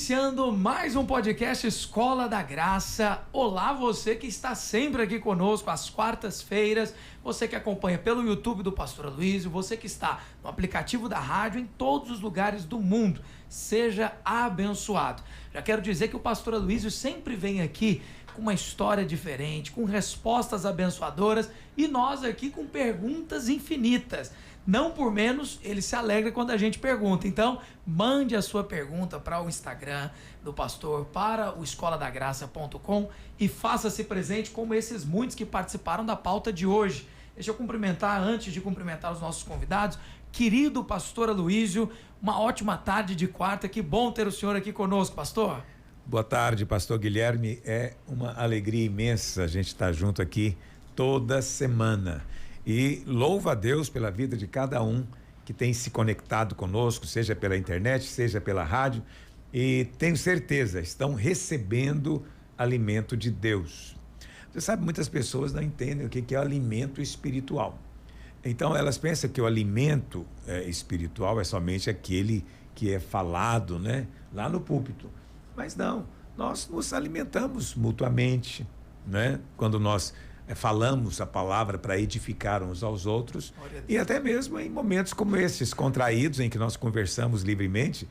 iniciando mais um podcast Escola da Graça. Olá, você que está sempre aqui conosco às quartas-feiras, você que acompanha pelo YouTube do Pastor Aloysio, você que está no aplicativo da rádio em todos os lugares do mundo. Seja abençoado. Já quero dizer que o Pastor Aloysio sempre vem aqui com uma história diferente, com respostas abençoadoras e nós aqui com perguntas infinitas. Não por menos, ele se alegra quando a gente pergunta. Então, mande a sua pergunta para o Instagram do pastor, para o escoladagraça.com e faça-se presente como esses muitos que participaram da pauta de hoje. Deixa eu cumprimentar, antes de cumprimentar os nossos convidados, querido pastor Aloysio, uma ótima tarde de quarta, que bom ter o senhor aqui conosco, pastor. Boa tarde, pastor Guilherme, é uma alegria imensa a gente estar junto aqui toda semana. E louvo a Deus pela vida de cada um que tem se conectado conosco, seja pela internet, seja pela rádio, e tenho certeza, estão recebendo alimento de Deus. Você sabe, muitas pessoas não entendem o que é o alimento espiritual. Então, elas pensam que o alimento espiritual é somente aquele que é falado, né, lá no púlpito. Mas não, nós nos alimentamos mutuamente, né, quando nós falamos a palavra para edificar uns aos outros, e até mesmo em momentos como esses, contraídos, em que nós conversamos livremente,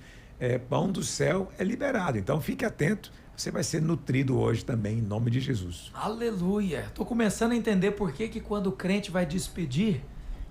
pão do céu é liberado. Então fique atento, você vai ser nutrido hoje também, em nome de Jesus. Aleluia! Estou começando a entender por que quando o crente vai despedir,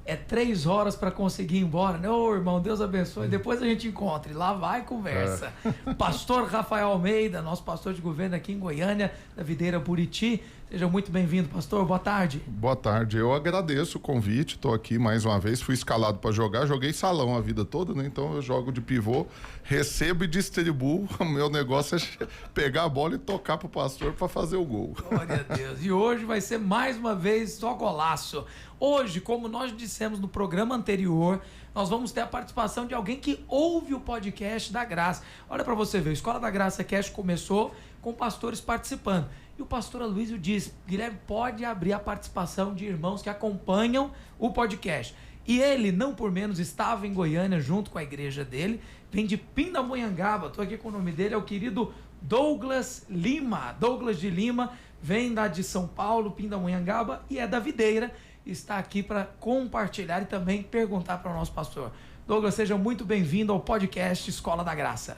é 3 horas para conseguir ir embora, né? Ô, irmão, Deus abençoe, depois a gente encontra, e lá vai conversa. Pastor Rafael Almeida, nosso pastor de governo aqui em Goiânia, da Videira Buriti. Seja muito bem-vindo, pastor. Boa tarde. Boa tarde. Eu agradeço o convite. Estou aqui mais uma vez. Fui escalado para jogar. Joguei salão a vida toda, né? Então eu jogo de pivô, recebo e distribuo. O meu negócio é pegar a bola e tocar para o pastor para fazer o gol. Glória a Deus. E hoje vai ser mais uma vez só golaço. Hoje, como nós dissemos no programa anterior, nós vamos ter a participação de alguém que ouve o podcast da Graça. Olha para você ver, o Escola da Graça Cast começou com pastores participando. E o pastor Aloysio diz, Guilherme, pode abrir a participação de irmãos que acompanham o podcast. E ele, não por menos, estava em Goiânia junto com a igreja dele, vem de Pindamonhangaba, estou aqui com o nome dele, é o querido Douglas Lima. Douglas de Lima, vem de São Paulo, Pindamonhangaba, e é da Videira, está aqui para compartilhar e também perguntar para o nosso pastor. Douglas, seja muito bem-vindo ao podcast Escola da Graça.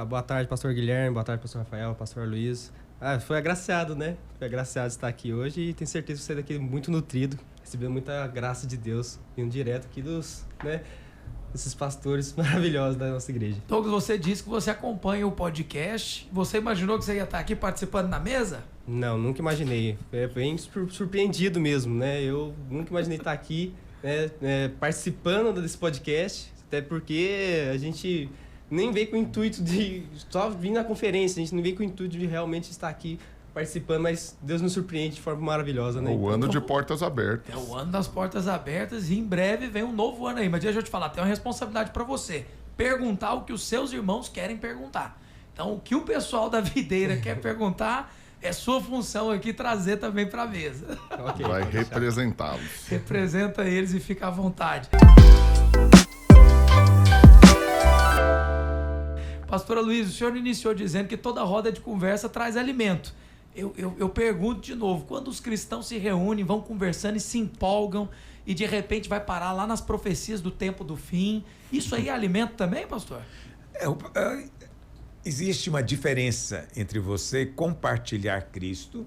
Boa tarde, pastor Guilherme, boa tarde, pastor Rafael, pastor Aloysio. Foi agraciado, né? Foi agraciado estar aqui hoje e tenho certeza que você é daqui muito nutrido, recebendo muita graça de Deus, vindo direto aqui desses pastores maravilhosos da nossa igreja. Douglas, você disse que você acompanha o podcast. Você imaginou que você ia estar aqui participando na mesa? Não, nunca imaginei. Bem surpreendido mesmo, né? Eu nunca imaginei estar aqui, participando desse podcast, até porque a gente nem veio com o intuito de só vir na conferência, a gente não veio com o intuito de realmente estar aqui participando, mas Deus nos surpreende de forma maravilhosa, né? O ano de portas abertas. É o ano das portas abertas e em breve vem um novo ano aí. Mas deixa eu te falar, tem uma responsabilidade para você. Perguntar o que os seus irmãos querem perguntar. Então, o que o pessoal da Videira quer perguntar, é sua função aqui trazer também para a mesa. Okay, vai representá-los. Representa eles e fica à vontade. Pastor Aloysio, o senhor iniciou dizendo que toda roda de conversa traz alimento. Eu pergunto de novo, quando os cristãos se reúnem, vão conversando e se empolgam e de repente vai parar lá nas profecias do tempo do fim, isso aí é alimento também, pastor? Existe uma diferença entre você compartilhar Cristo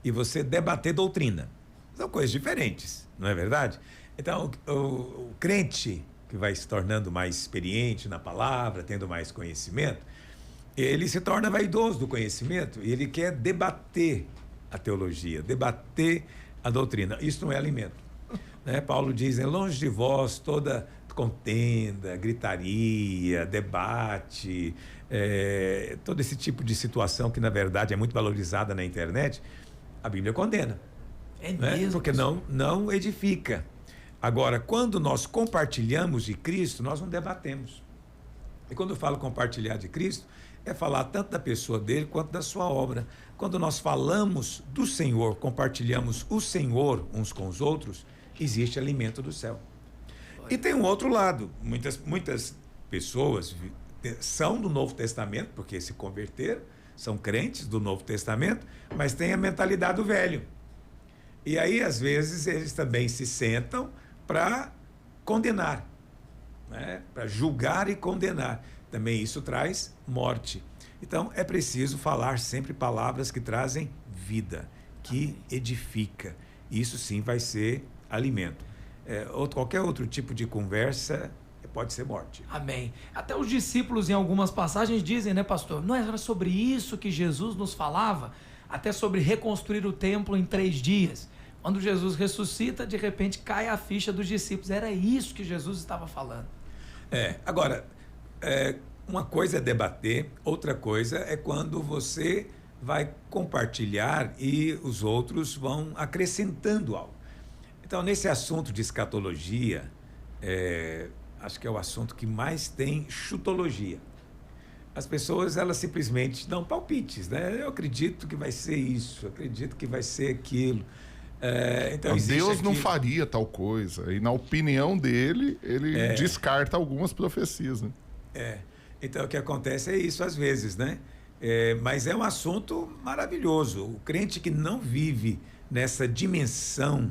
e você debater doutrina. São coisas diferentes, não é verdade? Então, o crente que vai se tornando mais experiente na palavra, tendo mais conhecimento, ele se torna vaidoso do conhecimento e ele quer debater a teologia, debater a doutrina. Isso não é alimento. Né? Paulo diz, longe de vós toda contenda, gritaria, debate, todo esse tipo de situação que, na verdade, é muito valorizada na internet, a Bíblia condena. É mesmo? Porque não edifica. Agora, quando nós compartilhamos de Cristo, nós não debatemos. E quando eu falo compartilhar de Cristo, é falar tanto da pessoa dele quanto da sua obra. Quando nós falamos do Senhor, compartilhamos o Senhor uns com os outros, existe alimento do céu. E tem um outro lado. Muitas pessoas são do Novo Testamento, porque se converteram, são crentes do Novo Testamento, mas têm a mentalidade do velho. E aí, às vezes, eles também se sentam para condenar, né? Para julgar e condenar. Também isso traz morte. Então, é preciso falar sempre palavras que trazem vida, que edifica. Isso sim vai ser alimento. Qualquer outro tipo de conversa pode ser morte. Amém. Até os discípulos, em algumas passagens, dizem, né, pastor? Não era sobre isso que Jesus nos falava? Até sobre reconstruir o templo em 3 dias. Quando Jesus ressuscita, de repente cai a ficha dos discípulos. Era isso que Jesus estava falando. Agora, uma coisa é debater, outra coisa é quando você vai compartilhar e os outros vão acrescentando algo. Então, nesse assunto de escatologia, acho que é o assunto que mais tem chutologia. As pessoas, elas simplesmente dão palpites, né? Eu acredito que vai ser isso, eu acredito que vai ser aquilo. Então, Deus não faria tal coisa. E na opinião dele, ele descarta algumas profecias, né? Então, o que acontece é isso às vezes, né? Mas é um assunto maravilhoso. O crente que não vive nessa dimensão,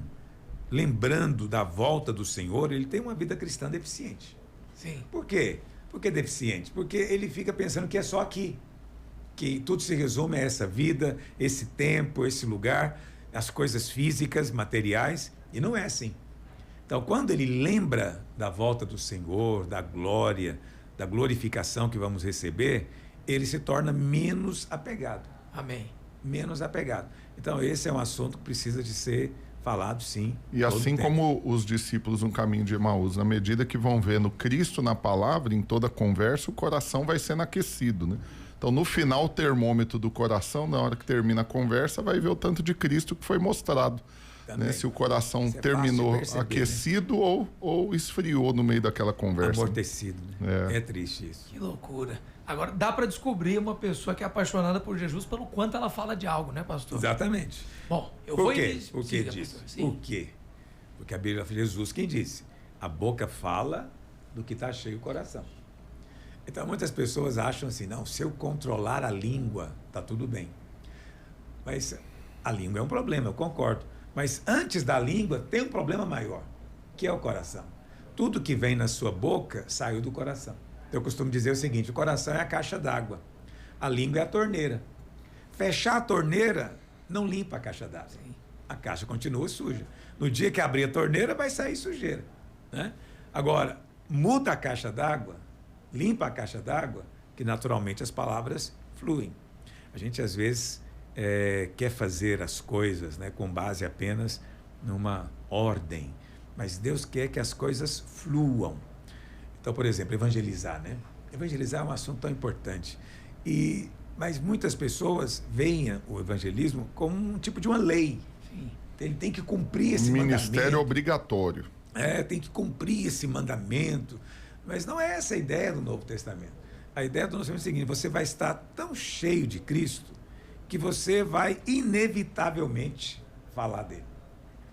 lembrando da volta do Senhor, ele tem uma vida cristã deficiente. Sim. Por quê? Por que deficiente? Porque ele fica pensando que é só aqui, que tudo se resume a essa vida, esse tempo, esse lugar, as coisas físicas, materiais, e não é assim. Então, quando ele lembra da volta do Senhor, da glória, da glorificação que vamos receber, ele se torna menos apegado. Amém. Menos apegado. Então, esse é um assunto que precisa de ser falado, sim. E assim como os discípulos no caminho de Emaús, na medida que vão vendo Cristo na palavra, em toda conversa, o coração vai sendo aquecido, né? Então, no final, o termômetro do coração, na hora que termina a conversa, vai ver o tanto de Cristo que foi mostrado. Né? Se o coração terminou aquecido, né? ou esfriou no meio daquela conversa. Amortecido. Né? É triste isso. Que loucura. Agora, dá para descobrir uma pessoa que é apaixonada por Jesus pelo quanto ela fala de algo, né, pastor? Exatamente. Bom, Por quê? Por que disso? Por quê? Porque a Bíblia fala, Jesus quem disse? A boca fala do que está cheio o coração. Então, muitas pessoas acham assim, não, se eu controlar a língua, está tudo bem. Mas a língua é um problema, eu concordo. Mas antes da língua tem um problema maior, que é o coração. Tudo que vem na sua boca saiu do coração. Eu costumo dizer o seguinte, o coração é a caixa d'água, a língua é a torneira. Fechar a torneira não limpa a caixa d'água. A caixa continua suja. No dia que abrir a torneira vai sair sujeira, né? Agora, muda a caixa d'água, limpa a caixa d'água, que naturalmente as palavras fluem. A gente às vezes quer fazer as coisas, né, com base apenas numa ordem, mas Deus quer que as coisas fluam. Então, por exemplo, evangelizar, né? Evangelizar é um assunto tão importante. Mas muitas pessoas veem o evangelismo como um tipo de uma lei. Sim. Ele tem que cumprir esse mandamento. Ministério obrigatório. Tem que cumprir esse mandamento. Mas não é essa a ideia do Novo Testamento. A ideia do Novo Testamento é o seguinte, você vai estar tão cheio de Cristo que você vai inevitavelmente falar dele.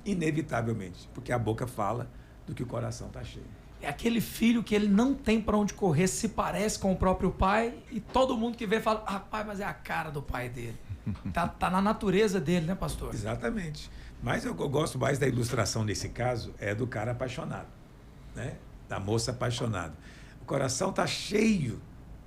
Inevitavelmente. Porque a boca fala do que o coração está cheio. É aquele filho que ele não tem para onde correr, se parece com o próprio pai e todo mundo que vê fala, pai, mas é a cara do pai dele. Tá na natureza dele, né, pastor? Exatamente. Mas eu gosto mais da ilustração nesse caso, é do cara apaixonado, né? Da moça apaixonada. O coração está cheio,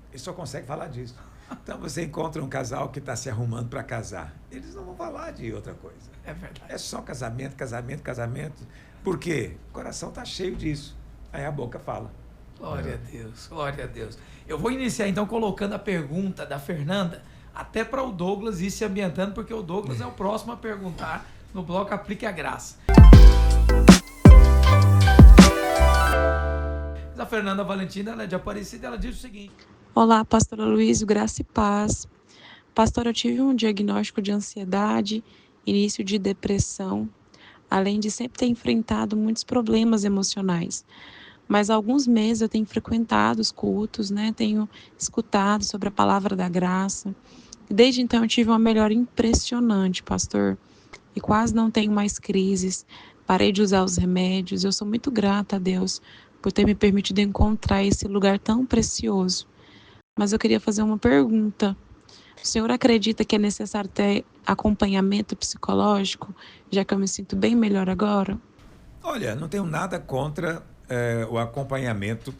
ele só consegue falar disso. Então você encontra um casal que está se arrumando para casar. Eles não vão falar de outra coisa. É verdade. É só casamento, casamento, casamento. Por quê? O coração está cheio disso. Aí a boca fala. Glória a Deus, glória a Deus. Eu vou iniciar então colocando a pergunta da Fernanda, até para o Douglas ir se ambientando, porque o Douglas é o próximo a perguntar no bloco Aplique a Graça. A Fernanda Valentina, ela é de Aparecida, ela diz o seguinte: Olá, pastor Luiz, graça e paz. Pastor, eu tive um diagnóstico de ansiedade, início de depressão, além de sempre ter enfrentado muitos problemas emocionais. Mas há alguns meses eu tenho frequentado os cultos, né? Tenho escutado sobre a palavra da graça. Desde então eu tive uma melhora impressionante, pastor. E quase não tenho mais crises. Parei de usar os remédios. Eu sou muito grata a Deus por ter me permitido encontrar esse lugar tão precioso. mas eu queria fazer uma pergunta. O senhor acredita que é necessário ter acompanhamento psicológico, já que eu me sinto bem melhor agora? Olha, não tenho nada contra o acompanhamento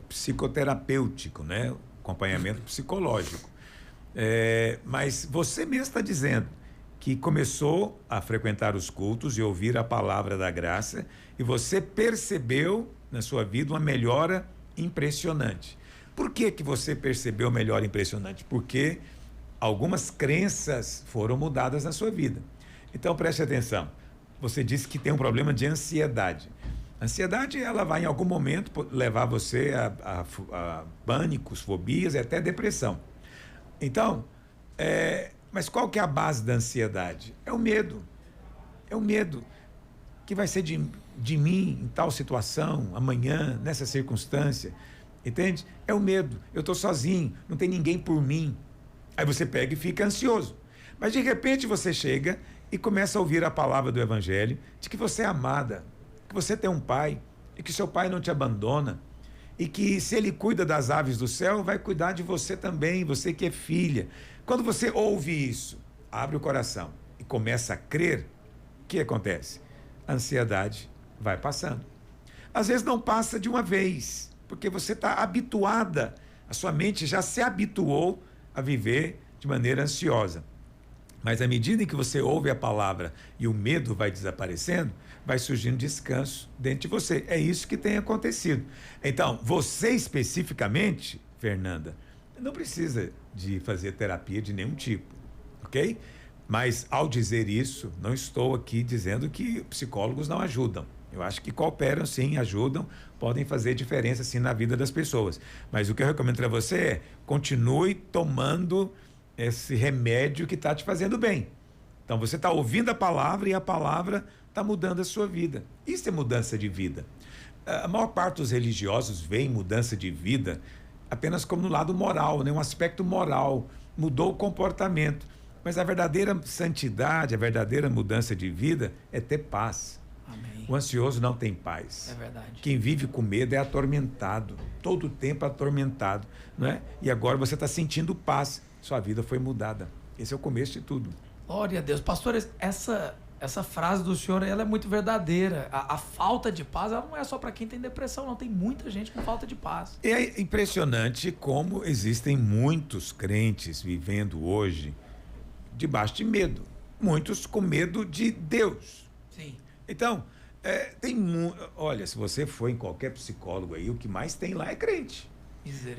psicoterapêutico, né? O acompanhamento psicológico. Mas você mesmo está dizendo que começou a frequentar os cultos e ouvir a palavra da graça e você percebeu na sua vida uma melhora impressionante. Por que você percebeu melhora impressionante? Porque algumas crenças foram mudadas na sua vida. Então preste atenção. Você disse que tem um problema de ansiedade. A ansiedade, ela vai em algum momento levar você a pânicos, fobias e até depressão. Então, mas qual que é a base da ansiedade? É o medo. É o medo que vai ser de mim em tal situação, amanhã, nessa circunstância. Entende? É o medo. Eu estou sozinho, não tem ninguém por mim. Aí você pega e fica ansioso. Mas de repente você chega e começa a ouvir a palavra do Evangelho de que você é amada, que você tem um pai e que seu pai não te abandona e que se ele cuida das aves do céu, vai cuidar de você também, você que é filha. Quando você ouve isso, abre o coração e começa a crer, o que acontece? A ansiedade vai passando. Às vezes não passa de uma vez, porque você está habituada, a sua mente já se habituou a viver de maneira ansiosa. Mas à medida em que você ouve a palavra e o medo vai desaparecendo, vai surgindo descanso dentro de você. É isso que tem acontecido. Então, você especificamente, Fernanda, não precisa de fazer terapia de nenhum tipo, ok? Mas ao dizer isso, não estou aqui dizendo que psicólogos não ajudam. Eu acho que cooperam sim, ajudam, podem fazer diferença sim na vida das pessoas. Mas o que eu recomendo para você é continue tomando esse remédio que está te fazendo bem. Então você está ouvindo a palavra e a palavra está mudando a sua vida. Isso é mudança de vida. A maior parte dos religiosos vê mudança de vida apenas como no lado moral, né? Um aspecto moral, mudou o comportamento. Mas a verdadeira santidade, a verdadeira mudança de vida é ter paz. Amém. O ansioso não tem paz. É verdade. Quem vive com medo é atormentado, todo o tempo atormentado, não é? E agora você está sentindo paz, sua vida foi mudada. Esse é o começo de tudo. Glória a Deus. Pastor, essa frase do senhor, ela é muito verdadeira. A falta de paz, ela não é só para quem tem depressão, não. Tem muita gente com falta de paz. É impressionante como existem muitos crentes vivendo hoje debaixo de medo. Muitos com medo de Deus. Sim. Então, olha, se você for em qualquer psicólogo aí, o que mais tem lá é crente.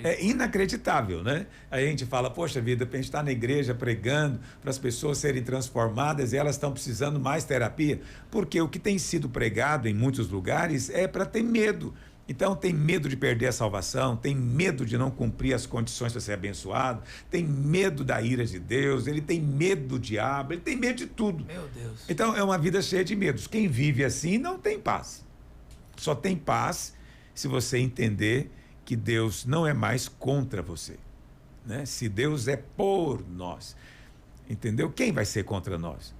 É inacreditável, né? Aí a gente fala, poxa vida, a gente está na igreja pregando para as pessoas serem transformadas e elas estão precisando mais terapia, porque o que tem sido pregado em muitos lugares é para ter medo. Então tem medo de perder a salvação, tem medo de não cumprir as condições para ser abençoado, tem medo da ira de Deus, ele tem medo do diabo, ele tem medo de tudo. Meu Deus. Então é uma vida cheia de medos. Quem vive assim não tem paz. Só tem paz se você entender que Deus não é mais contra você, né? Se Deus é por nós, entendeu? Quem vai ser contra nós?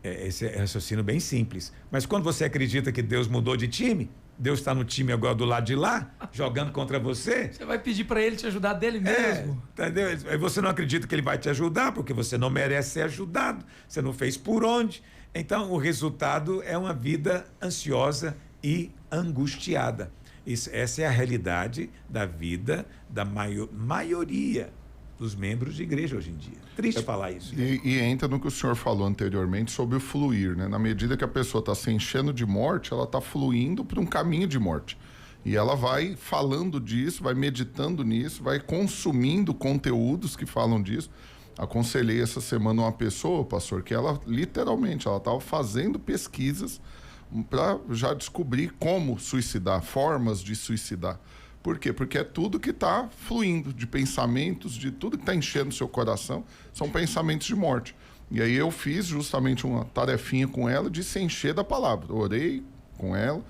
Esse é raciocínio bem simples. Mas quando você acredita que Deus mudou de time, Deus está no time agora do lado de lá, jogando contra você. Você vai pedir para ele te ajudar dele mesmo. Entendeu? Aí você não acredita que ele vai te ajudar, porque você não merece ser ajudado, você não fez por onde. Então o resultado é uma vida ansiosa e angustiada. Essa é a realidade da vida da maioria dos membros de igreja hoje em dia. Triste falar isso. E entra no que o senhor falou anteriormente sobre o fluir, né? Na medida que a pessoa está se enchendo de morte, ela está fluindo para um caminho de morte. E ela vai falando disso, vai meditando nisso, vai consumindo conteúdos que falam disso. Aconselhei essa semana uma pessoa, pastor, que ela literalmente, ela estava fazendo pesquisas para já descobrir como suicidar, formas de suicidar. Por quê? Porque é tudo que está fluindo, de pensamentos, de tudo que está enchendo o seu coração, são pensamentos de morte. E aí eu fiz justamente uma tarefinha com ela de se encher da palavra. Orei com ela,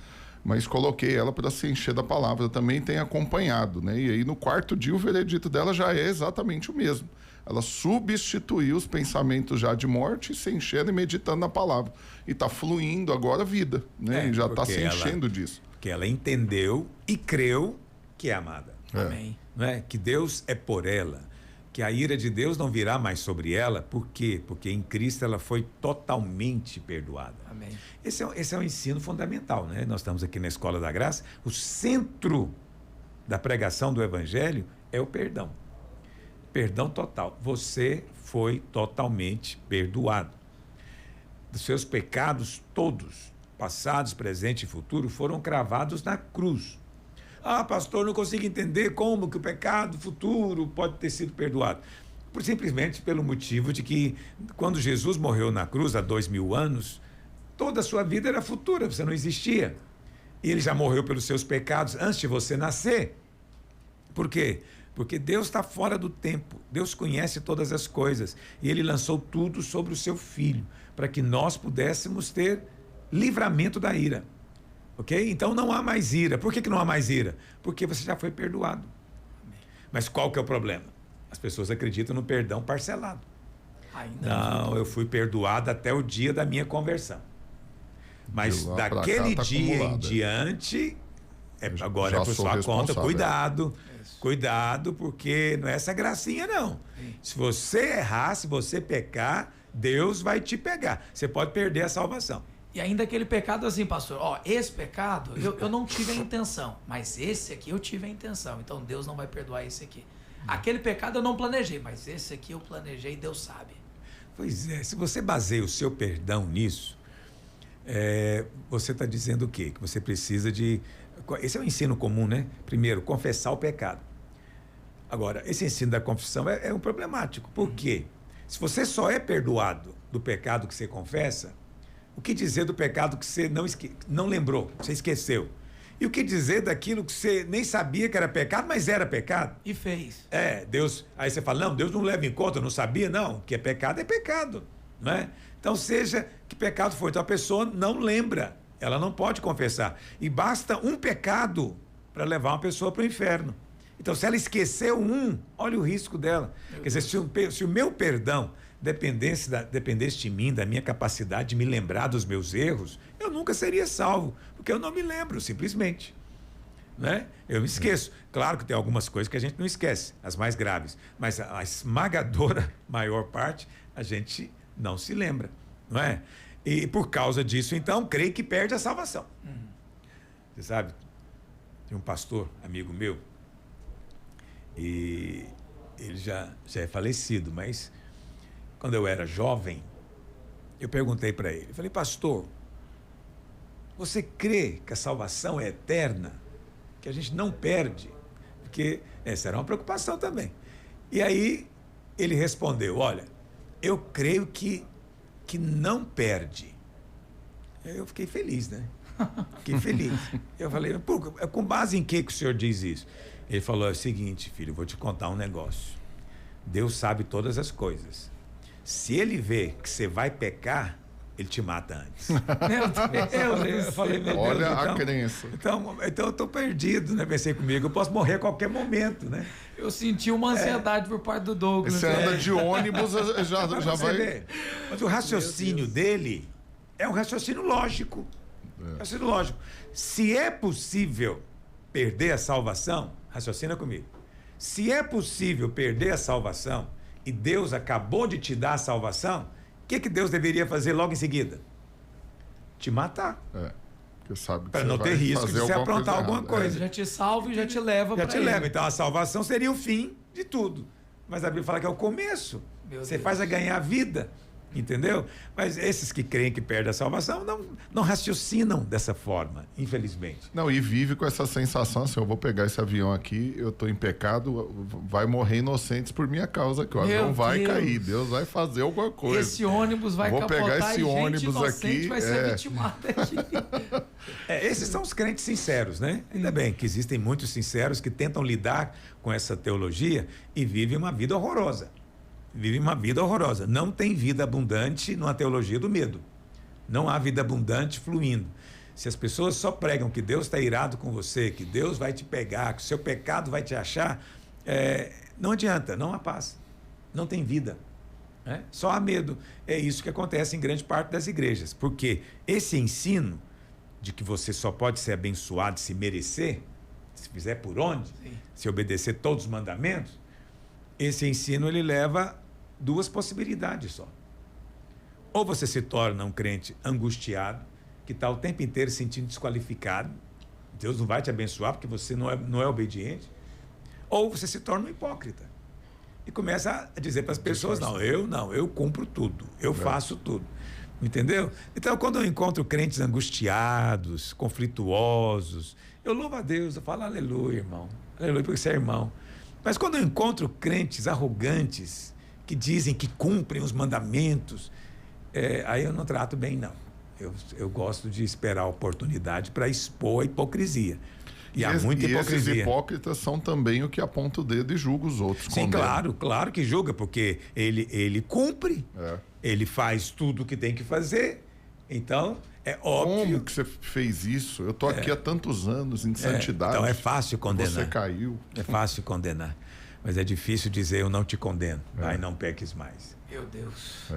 mas coloquei ela para se encher da palavra. Também tem acompanhado, né? E aí no quarto dia o veredito dela já é exatamente o mesmo. Ela substituiu os pensamentos já de morte, se enchendo e meditando na palavra. E está fluindo agora a vida, né? E já está se enchendo disso. Porque ela entendeu e creu que é amada. Amém. não é? Que Deus é por ela, que a ira de Deus não virá mais sobre ela. Por quê? Porque em Cristo ela foi totalmente perdoada. Amém. Esse é um ensino fundamental, né? Nós estamos aqui na Escola da Graça, o centro da pregação do Evangelho é o perdão. Perdão total. Você foi totalmente perdoado. Dos seus pecados todos, passados, presente e futuro, foram cravados na cruz. Ah, pastor, não consigo entender como que o pecado futuro pode ter sido perdoado. Simplesmente pelo motivo de que, quando Jesus morreu na cruz há 2000 anos, toda a sua vida era futura, você não existia. E ele já morreu pelos seus pecados antes de você nascer. Por quê? Porque Deus está fora do tempo. Deus conhece todas as coisas. E ele lançou tudo sobre o seu Filho, para que nós pudéssemos ter livramento da ira. Ok? Então não há mais ira. Por que não há mais ira? Porque você já foi perdoado. Mas qual que é o problema? As pessoas acreditam no perdão parcelado. Ainda Não, eu fui perdoado até o dia da minha conversão. Mas daquele dia em diante, agora é por sua conta. Cuidado, cuidado, porque não é essa gracinha, não. Se você errar, se você pecar, Deus vai te pegar. Você pode perder a salvação. E ainda aquele pecado assim, pastor, esse pecado eu não tive a intenção, mas esse aqui eu tive a intenção, então Deus não vai perdoar esse aqui. Aquele pecado eu não planejei, mas esse aqui eu planejei e Deus sabe. Pois é, se você baseia o seu perdão nisso, você está dizendo o quê? Que você precisa de... Esse é um ensino comum, né? Primeiro, confessar o pecado. Agora, esse ensino da confissão é um problemático. Por quê? Se você só é perdoado do pecado que você confessa, o que dizer do pecado que você não lembrou, você esqueceu? E o que dizer daquilo que você nem sabia que era pecado, mas era pecado? E fez. Deus... Aí você fala, não, Deus não leva em conta, eu não sabia. Não, que é pecado, não é? Então, seja que pecado for, então a pessoa não lembra, ela não pode confessar. E basta um pecado para levar uma pessoa para o inferno. Então, se ela esqueceu olha o risco dela. Quer dizer, se o meu perdão dependesse de mim, da minha capacidade de me lembrar dos meus erros, eu nunca seria salvo, porque eu não me lembro, simplesmente. Né? Eu me esqueço. Claro que tem algumas coisas que a gente não esquece, as mais graves, mas a esmagadora maior parte a gente não se lembra, não é? E por causa disso, então, creio que perde a salvação. Você sabe, tem um pastor, amigo meu, e ele já é falecido, mas quando eu era jovem, eu perguntei para ele, falei, pastor, você crê que a salvação é eterna? Que a gente não perde? Porque essa era uma preocupação também. E aí ele respondeu, olha, eu creio que não perde. Eu fiquei feliz, né? Fiquei feliz. Eu falei, com base em que o senhor diz isso? Ele falou, é o seguinte, filho, eu vou te contar um negócio. Deus sabe todas as coisas. Se ele vê que você vai pecar, ele te mata antes. Meu Deus. Eu falei, meu Deus, olha a crença. Então eu estou perdido, né? Pensei comigo, eu posso morrer a qualquer momento, né? Eu senti uma ansiedade por parte do Douglas. Você anda de ônibus, já vai... Ver. Mas o raciocínio dele é um raciocínio lógico. Raciocínio lógico. Se é possível perder a salvação, raciocina comigo. Se é possível perder a salvação e Deus acabou de te dar a salvação, o que Deus deveria fazer logo em seguida? Te matar. Porque sabe que para não ter risco de você aprontar alguma coisa. Já te salva e já te leva para ele. Já te leva. Então a salvação seria o fim de tudo. Mas a Bíblia fala que é o começo. Você faz a ganhar a vida. Entendeu? Mas esses que creem que perdem a salvação não raciocinam dessa forma, infelizmente. Não, e vive com essa sensação assim, eu vou pegar esse avião aqui, eu tô em pecado, vai morrer inocentes por minha causa, que o avião vai cair, Deus vai fazer alguma coisa. Esse ônibus vai capotar pegar esse e ônibus gente aqui, vai ser vitimada aqui. Esses são os crentes sinceros, né? Ainda bem que existem muitos sinceros que tentam lidar com essa teologia e vivem uma vida horrorosa. Vive uma vida horrorosa. Não tem vida abundante numa teologia do medo. Não há vida abundante fluindo. Se as pessoas só pregam que Deus está irado com você, que Deus vai te pegar, que o seu pecado vai te achar, não adianta, não há paz. Não tem vida. Só há medo. É isso que acontece em grande parte das igrejas. Porque esse ensino de que você só pode ser abençoado se merecer, se fizer por onde, Sim. se obedecer todos os mandamentos, esse ensino ele leva duas possibilidades só. Ou você se torna um crente angustiado, que está o tempo inteiro se sentindo desqualificado, Deus não vai te abençoar porque você não é obediente, ou você se torna um hipócrita e começa a dizer para as pessoas, eu cumpro tudo, eu faço tudo. Entendeu? Então, quando eu encontro crentes angustiados, conflituosos, eu louvo a Deus, eu falo aleluia, irmão. Aleluia, porque você é irmão. Mas quando eu encontro crentes arrogantes, que dizem que cumprem os mandamentos, aí eu não trato bem, não. Eu gosto de esperar a oportunidade para expor a hipocrisia. E há muita hipocrisia. Esses hipócritas são também o que aponta o dedo e julga os outros. Sim, claro que julga, porque ele cumpre, ele faz tudo o que tem que fazer. Então, é óbvio. Como que você fez isso? Eu tô aqui há tantos anos em santidade. Então é fácil condenar. Você caiu. É fácil condenar. Mas é difícil dizer eu não te condeno. Vai, não peques mais. Meu Deus.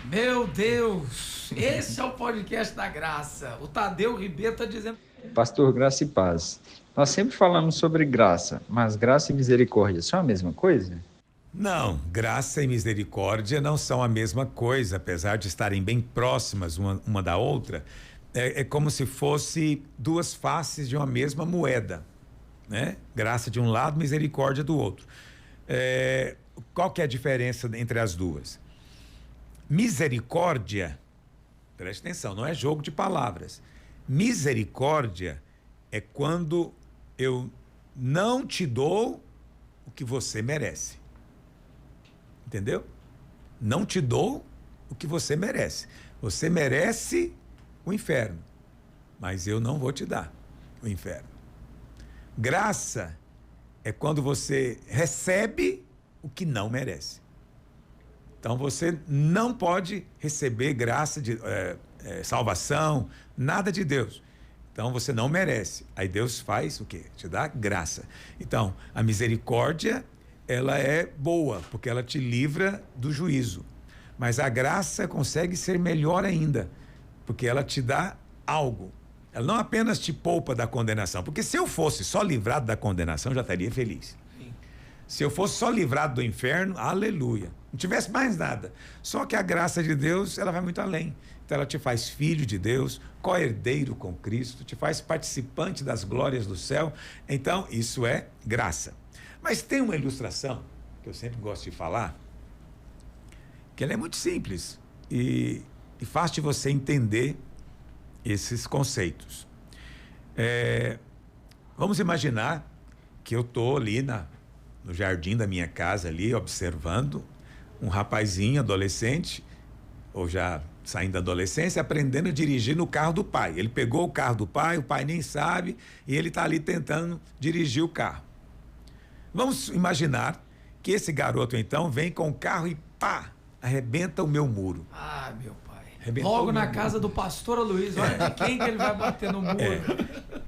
Meu Deus! Esse é o podcast da graça. O Tadeu Ribeiro está dizendo... Pastor, graça e paz. Nós sempre falamos sobre graça, mas graça e misericórdia são a mesma coisa? Não, graça e misericórdia não são a mesma coisa, apesar de estarem bem próximas uma da outra. É como se fosse duas faces de uma mesma moeda, né? Graça de um lado, misericórdia do outro. Qual que é a diferença entre as duas? Misericórdia, preste atenção, não é jogo de palavras. Misericórdia é quando eu não te dou o que você merece. Entendeu? Não te dou o que você merece. Você merece o inferno, mas eu não vou te dar o inferno. Graça é quando você recebe o que não merece. Então você não pode receber graça de salvação, nada de Deus. Então você não merece. Aí Deus faz o quê? Te dá graça. Então, a misericórdia, ela é boa, porque ela te livra do juízo. Mas a graça consegue ser melhor ainda, porque ela te dá algo. Ela não apenas te poupa da condenação, porque se eu fosse só livrado da condenação, eu já estaria feliz. Sim. Se eu fosse só livrado do inferno, aleluia. Não tivesse mais nada. Só que a graça de Deus, ela vai muito além. Então ela te faz filho de Deus, co-herdeiro com Cristo, te faz participante das glórias do céu. Então, isso é graça. Mas tem uma ilustração, que eu sempre gosto de falar, que ela é muito simples e fácil de você entender esses conceitos. Vamos imaginar que eu estou ali no jardim da minha casa, ali, observando um rapazinho, adolescente, ou já saindo da adolescência, aprendendo a dirigir no carro do pai. Ele pegou o carro do pai, o pai nem sabe, e ele está ali tentando dirigir o carro. Vamos imaginar que esse garoto, então, vem com o carro e pá, arrebenta o meu muro. Ah, meu pai. Arrebentou Logo o na meu casa muro. do pastor Luiz, olha de quem que ele vai bater no muro.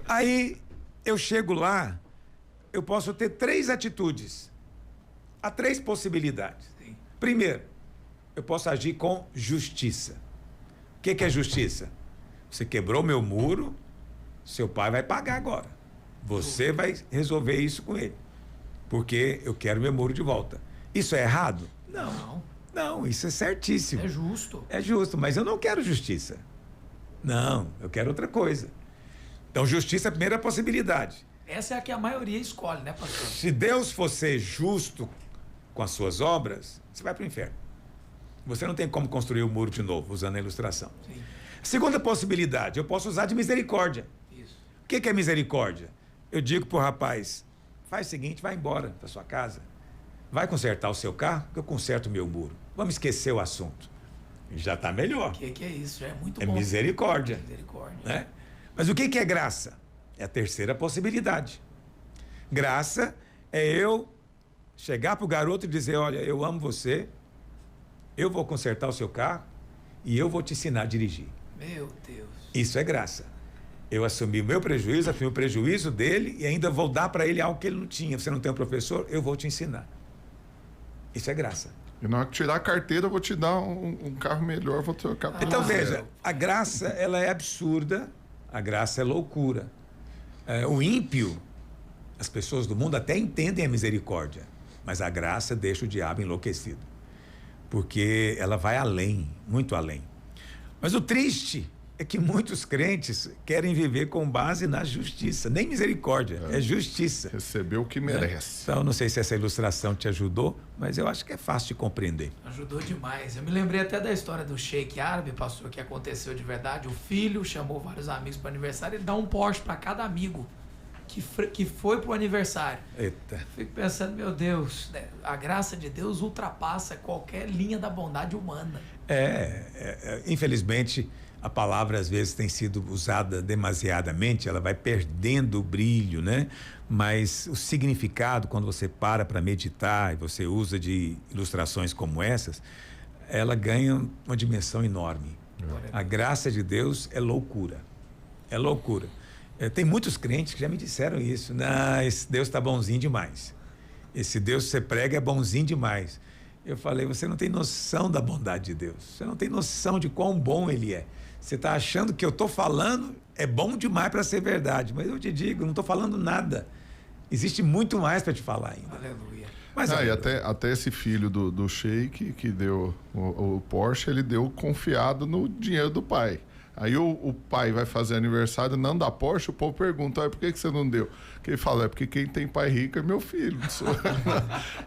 Aí, eu chego lá, eu posso ter 3 atitudes. Há 3 possibilidades. Sim. Primeiro, eu posso agir com justiça. O que é justiça? Você quebrou meu muro, seu pai vai pagar agora. Você vai resolver isso com ele. Porque eu quero meu muro de volta. Isso é errado? Não, isso é certíssimo. É justo. É justo, mas eu não quero justiça. Não, eu quero outra coisa. Então, justiça é a primeira possibilidade. Essa é a que a maioria escolhe, né, pastor? Se Deus fosse justo com as suas obras, você vai para o inferno. Você não tem como construir o muro de novo, usando a ilustração. Sim. Segunda possibilidade, eu posso usar de misericórdia. Isso. O que é misericórdia? Eu digo para o rapaz, faz o seguinte, vai embora da sua casa. Vai consertar o seu carro, que eu conserto o meu muro. Vamos esquecer o assunto. Já está melhor. O que é isso? Já é muito É bom. misericórdia. Misericórdia. Né? Mas o que é graça? É a terceira possibilidade. Graça é eu chegar para o garoto e dizer, olha, eu amo você, eu vou consertar o seu carro e eu vou te ensinar a dirigir. Meu Deus. Isso é graça. Eu assumi o meu prejuízo, assumi o prejuízo dele e ainda vou dar para ele algo que ele não tinha. Você não tem um professor? Eu vou te ensinar. Isso é graça. E na hora que tirar a carteira, eu vou te dar um carro melhor, vou trocar para Então você. veja, a graça ela é absurda, a graça é loucura. O ímpio, As pessoas do mundo até entendem a misericórdia, mas a graça deixa o diabo enlouquecido, porque ela vai além, muito além. Mas o triste é que muitos crentes querem viver com base na justiça, nem misericórdia, é justiça. Receber o que merece. Então, não sei se essa ilustração te ajudou, mas eu acho que é fácil de compreender. Ajudou demais. Eu me lembrei até da história do sheik árabe, pastor, que aconteceu de verdade. O filho chamou vários amigos para o aniversário, ele dá um Porsche para cada amigo que foi para o aniversário. Eita. Fico pensando, meu Deus, né? A graça de Deus ultrapassa qualquer linha da bondade humana. Infelizmente, a palavra às vezes tem sido usada demasiadamente, ela vai perdendo o brilho, né? Mas o significado, quando você para meditar e você usa de ilustrações como essas, ela ganha uma dimensão enorme. A graça de Deus é loucura. É loucura. Tem muitos crentes que já me disseram isso. Não, esse Deus está bonzinho demais. Esse Deus que você prega é bonzinho demais. Eu falei, você não tem noção da bondade de Deus. Você não tem noção de quão bom Ele é. Você está achando que eu estou falando é bom demais para ser verdade. Mas eu te digo, eu não estou falando nada. Existe muito mais para te falar ainda. Aleluia. Mas, E até esse filho do sheik que deu o Porsche, ele deu confiado no dinheiro do pai. Aí o pai vai fazer aniversário, não dá Porsche, o povo pergunta, por que você não deu? Que ele fala, é porque quem tem pai rico é meu filho.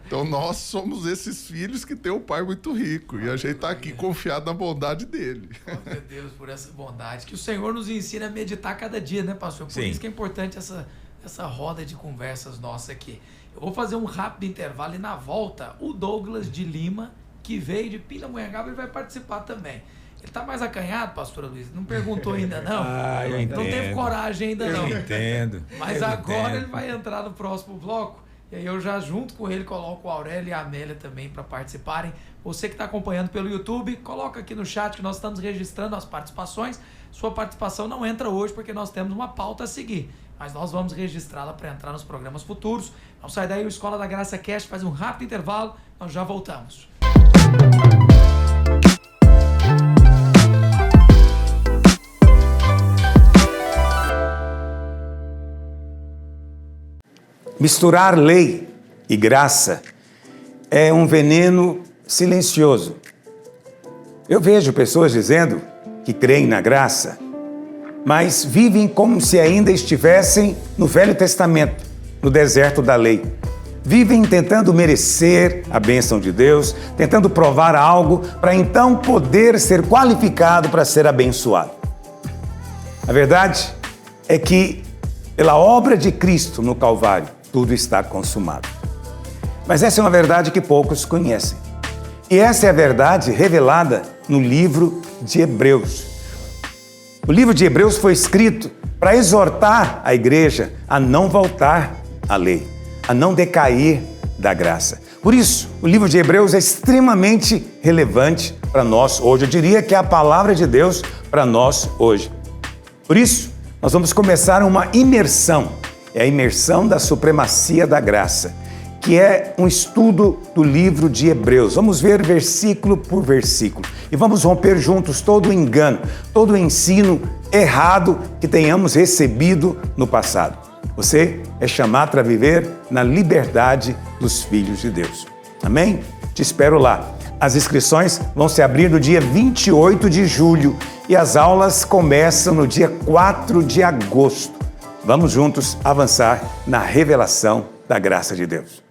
Então nós somos esses filhos que tem o pai muito rico. E a gente está aqui confiado na bondade dele. Oh, meu Deus, por essa bondade. Que o Senhor nos ensina a meditar cada dia, né, pastor? Por isso que é importante essa roda de conversas nossa aqui. Eu vou fazer um rápido intervalo e na volta, o Douglas de Lima, que veio de Pindamonhangaba, ele vai participar também. Ele está mais acanhado, pastora Luiz? Não perguntou ainda, não? Eu entendo. Não teve coragem ainda, não. Eu entendo. Mas agora ele vai entrar no próximo bloco. E aí eu já, junto com ele, coloco o Aurélio e a Amélia também para participarem. Você que está acompanhando pelo YouTube, coloca aqui no chat que nós estamos registrando as participações. Sua participação não entra hoje porque nós temos uma pauta a seguir. Mas nós vamos registrá-la para entrar nos programas futuros. Não sai daí, o Escola da Graça Cast faz um rápido intervalo. Nós já voltamos. Misturar lei e graça é um veneno silencioso. Eu vejo pessoas dizendo que creem na graça, mas vivem como se ainda estivessem no Velho Testamento, no deserto da lei. Vivem tentando merecer a bênção de Deus, tentando provar algo para então poder ser qualificado para ser abençoado. A verdade é que, pela obra de Cristo no Calvário, tudo está consumado. Mas essa é uma verdade que poucos conhecem. E essa é a verdade revelada no livro de Hebreus. O livro de Hebreus foi escrito para exortar a igreja a não voltar à lei, a não decair da graça. Por isso, o livro de Hebreus é extremamente relevante para nós hoje. Eu diria que é a palavra de Deus para nós hoje. Por isso, nós vamos começar uma imersão. É a imersão da supremacia da graça, que é um estudo do livro de Hebreus. Vamos ver versículo por versículo e vamos romper juntos todo o engano, todo o ensino errado que tenhamos recebido no passado. Você é chamado para viver na liberdade dos filhos de Deus. Amém? Te espero lá. As inscrições vão se abrir no dia 28 de julho e as aulas começam no dia 4 de agosto. Vamos juntos avançar na revelação da graça de Deus.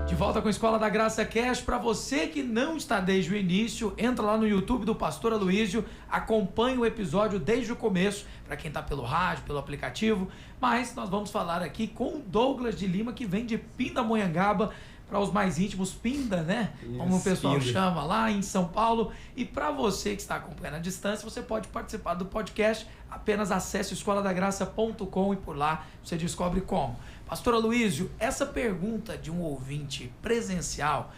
De volta com a Escola da Graça Cast. Para você que não está desde o início, entra lá no YouTube do Pastor Aloysio, acompanhe o episódio desde o começo, para quem está pelo rádio, pelo aplicativo. Mas nós vamos falar aqui com o Douglas de Lima, que vem de Pindamonhangaba, para os mais íntimos, Pinda, né? Como o pessoal chama lá em São Paulo. E para você que está acompanhando à distância, você pode participar do podcast. Apenas acesse escoladagraça.com e por lá você descobre como. Pastor Aloysio, essa pergunta de um ouvinte presencial,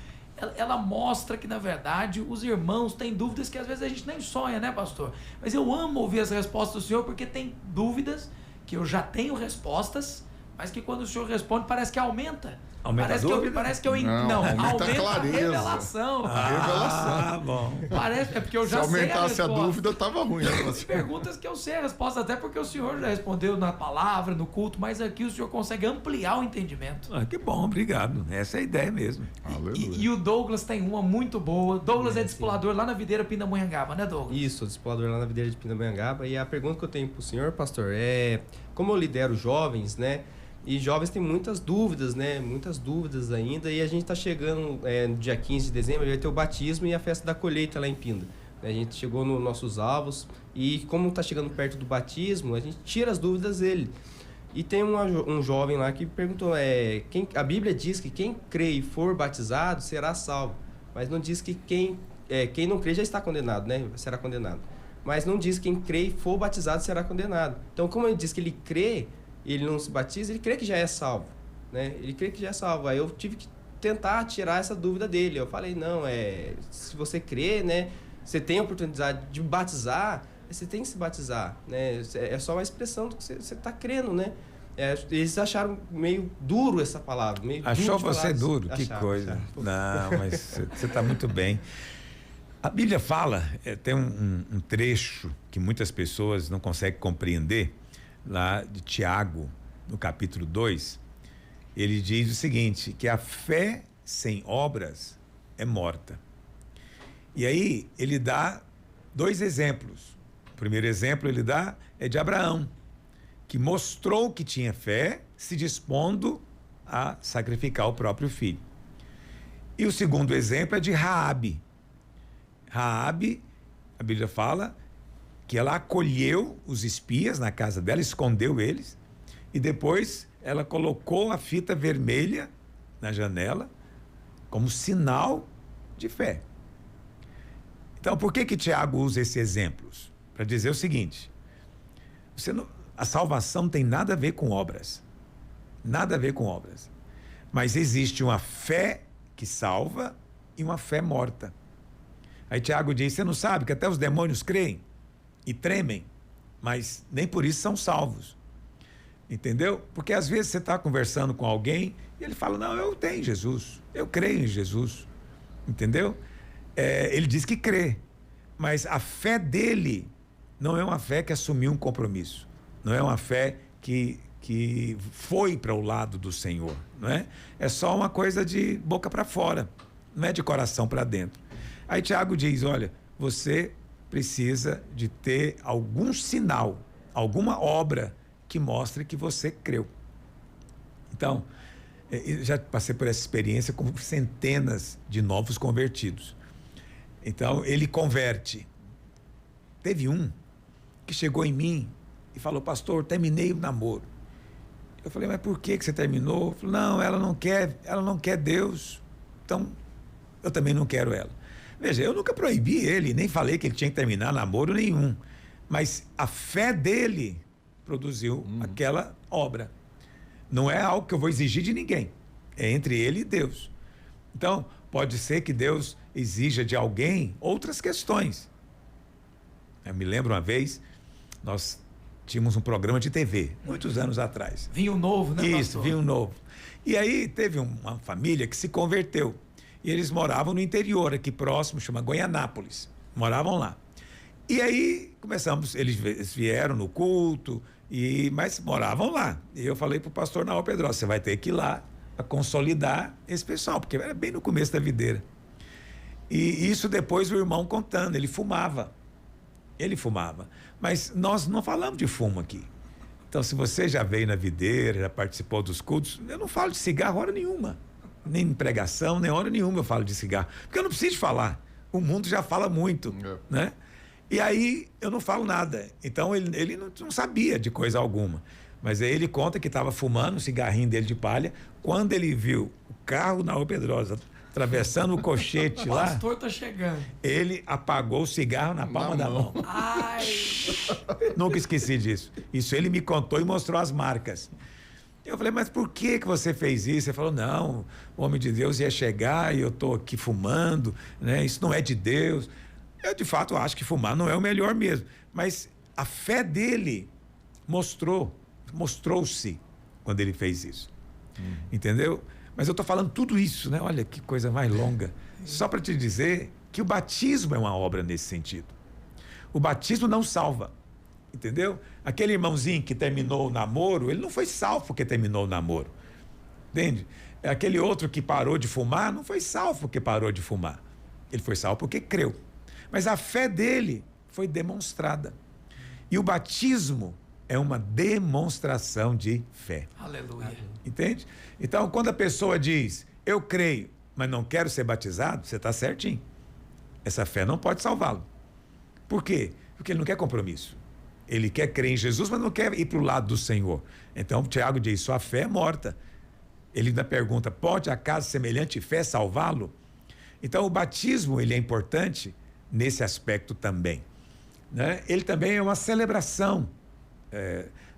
ela mostra que, na verdade, os irmãos têm dúvidas que às vezes a gente nem sonha, né, pastor? Mas eu amo ouvir as respostas do senhor, porque tem dúvidas que eu já tenho respostas, mas que quando o senhor responde parece que aumenta Aumenta a dúvida? Parece que eu Não, aumenta a clareza. A revelação. Revelação. Bom. Parece, é porque eu Se já sei aumentasse a resposta. dúvida, tava ruim. Né? Tem perguntas que eu sei a resposta, até porque o senhor já respondeu na palavra, no culto, mas aqui o senhor consegue ampliar o entendimento. Que bom, obrigado. Essa é a ideia mesmo. Aleluia. E o Douglas tem uma muito boa. Douglas é Sim. discipulador lá na Videira Pindamonhangaba, né, Douglas? Isso, discipulador lá na Videira de Pindamonhangaba. E a pergunta que eu tenho pro senhor, pastor, é como eu lidero jovens, né? E jovens têm muitas dúvidas, né? Muitas dúvidas ainda. E a gente tá chegando no dia 15 de dezembro, vai ter o batismo e a festa da colheita lá em Pinda. A gente chegou nos nossos alvos e como tá chegando perto do batismo, a gente tira as dúvidas dele. E tem um jovem lá que perguntou, a Bíblia diz que quem crê e for batizado será salvo. Mas não diz que quem não crê já está condenado, né? Será condenado. Mas não diz que quem crê e for batizado será condenado. Então, como ele diz que ele crê, ele não se batiza, ele crê que já é salvo, né? Ele crê que já é salvo. Aí eu tive que tentar tirar essa dúvida dele. Eu falei, não, se você crê, né? Você tem a oportunidade de batizar, você tem que se batizar, né? É só uma expressão do que você está crendo, né? Eles acharam meio duro essa palavra. Achou você duro? Que coisa. Não, mas você está muito bem. A Bíblia fala, tem um trecho que muitas pessoas não conseguem compreender, lá de Tiago, no capítulo 2, ele diz o seguinte, que a fé sem obras é morta. E aí ele dá 2 exemplos. O primeiro exemplo ele dá é de Abraão, que mostrou que tinha fé, se dispondo a sacrificar o próprio filho. E o segundo exemplo é de Raabe. Raabe, a Bíblia fala que ela acolheu os espias na casa dela, escondeu eles, e depois ela colocou a fita vermelha na janela como sinal de fé. Então, por que Tiago usa esses exemplos? Para dizer o seguinte, a salvação não tem nada a ver com obras. Nada a ver com obras. Mas existe uma fé que salva e uma fé morta. Aí Tiago diz, você não sabe que até os demônios creem e tremem, mas nem por isso são salvos. Entendeu? Porque às vezes você está conversando com alguém e ele fala, não, eu tenho Jesus, eu creio em Jesus. Entendeu? Ele diz que crê, mas a fé dele não é uma fé que assumiu um compromisso, não é uma fé que foi para o lado do Senhor, não é? É só uma coisa de boca para fora, não é de coração para dentro. Aí Tiago diz, olha, você precisa de ter algum sinal, alguma obra que mostre que você creu. Então, já passei por essa experiência com centenas de novos convertidos. Então, ele converte. Teve um que chegou em mim e falou, pastor, terminei o namoro. Eu falei, mas por que você terminou? Ele falou, não, ela não quer Deus, então eu também não quero ela. Veja, eu nunca proibi ele, nem falei que ele tinha que terminar namoro nenhum, mas a fé dele produziu aquela obra. Não é algo que eu vou exigir de ninguém, é entre ele e Deus. Então, pode ser que Deus exija de alguém outras questões. Eu me lembro uma vez, nós tínhamos um programa de TV, muitos anos atrás. Vinho novo, né, pastor? Isso, vinho novo. E aí teve uma família que se converteu. E eles moravam no interior, aqui próximo, chama Goianápolis. Moravam lá. E aí começamos, eles vieram no culto, mas moravam lá. E eu falei pro pastor Naor Pedrosa, você vai ter que ir lá para consolidar esse pessoal, porque era bem no começo da videira. E isso depois o irmão contando, ele fumava. Mas nós não falamos de fumo aqui. Então, se você já veio na videira, já participou dos cultos, eu não falo de cigarro hora nenhuma. Nem em pregação, nem hora nenhuma eu falo de cigarro. Porque eu não preciso falar. O mundo já fala muito, né? E aí eu não falo nada. Então ele não sabia de coisa alguma. Mas aí ele conta que estava fumando um cigarrinho dele de palha. Quando ele viu o carro na Rua Pedrosa atravessando o cochete lá. O pastor tá chegando. Ele apagou o cigarro na palma da mão. Ai! Nunca esqueci disso. Isso ele me contou e mostrou as marcas. Eu falei, mas por que você fez isso? Ele falou, não, o homem de Deus ia chegar e eu estou aqui fumando, né? Isso não é de Deus. Eu, de fato, acho que fumar não é o melhor mesmo. Mas a fé dele mostrou-se quando ele fez isso. Entendeu? Mas eu estou falando tudo isso, né? Olha que coisa mais longa. Só para te dizer que o batismo é uma obra nesse sentido. O batismo não salva, entendeu? Aquele irmãozinho que terminou o namoro, ele não foi salvo porque terminou o namoro, entende? Aquele outro que parou de fumar, não foi salvo porque parou de fumar. Ele foi salvo porque creu. Mas a fé dele foi demonstrada. E o batismo é uma demonstração de fé. Aleluia. Entende? Então, quando a pessoa diz, eu creio, mas não quero ser batizado, você está certinho. Essa fé não pode salvá-lo. Por quê? Porque ele não quer compromisso. Ele quer crer em Jesus, mas não quer ir para o lado do Senhor. Então, Tiago diz, sua fé é morta. Ele ainda pergunta, pode acaso semelhante fé salvá-lo? Então, o batismo, ele é importante nesse aspecto também, né? Ele também é uma celebração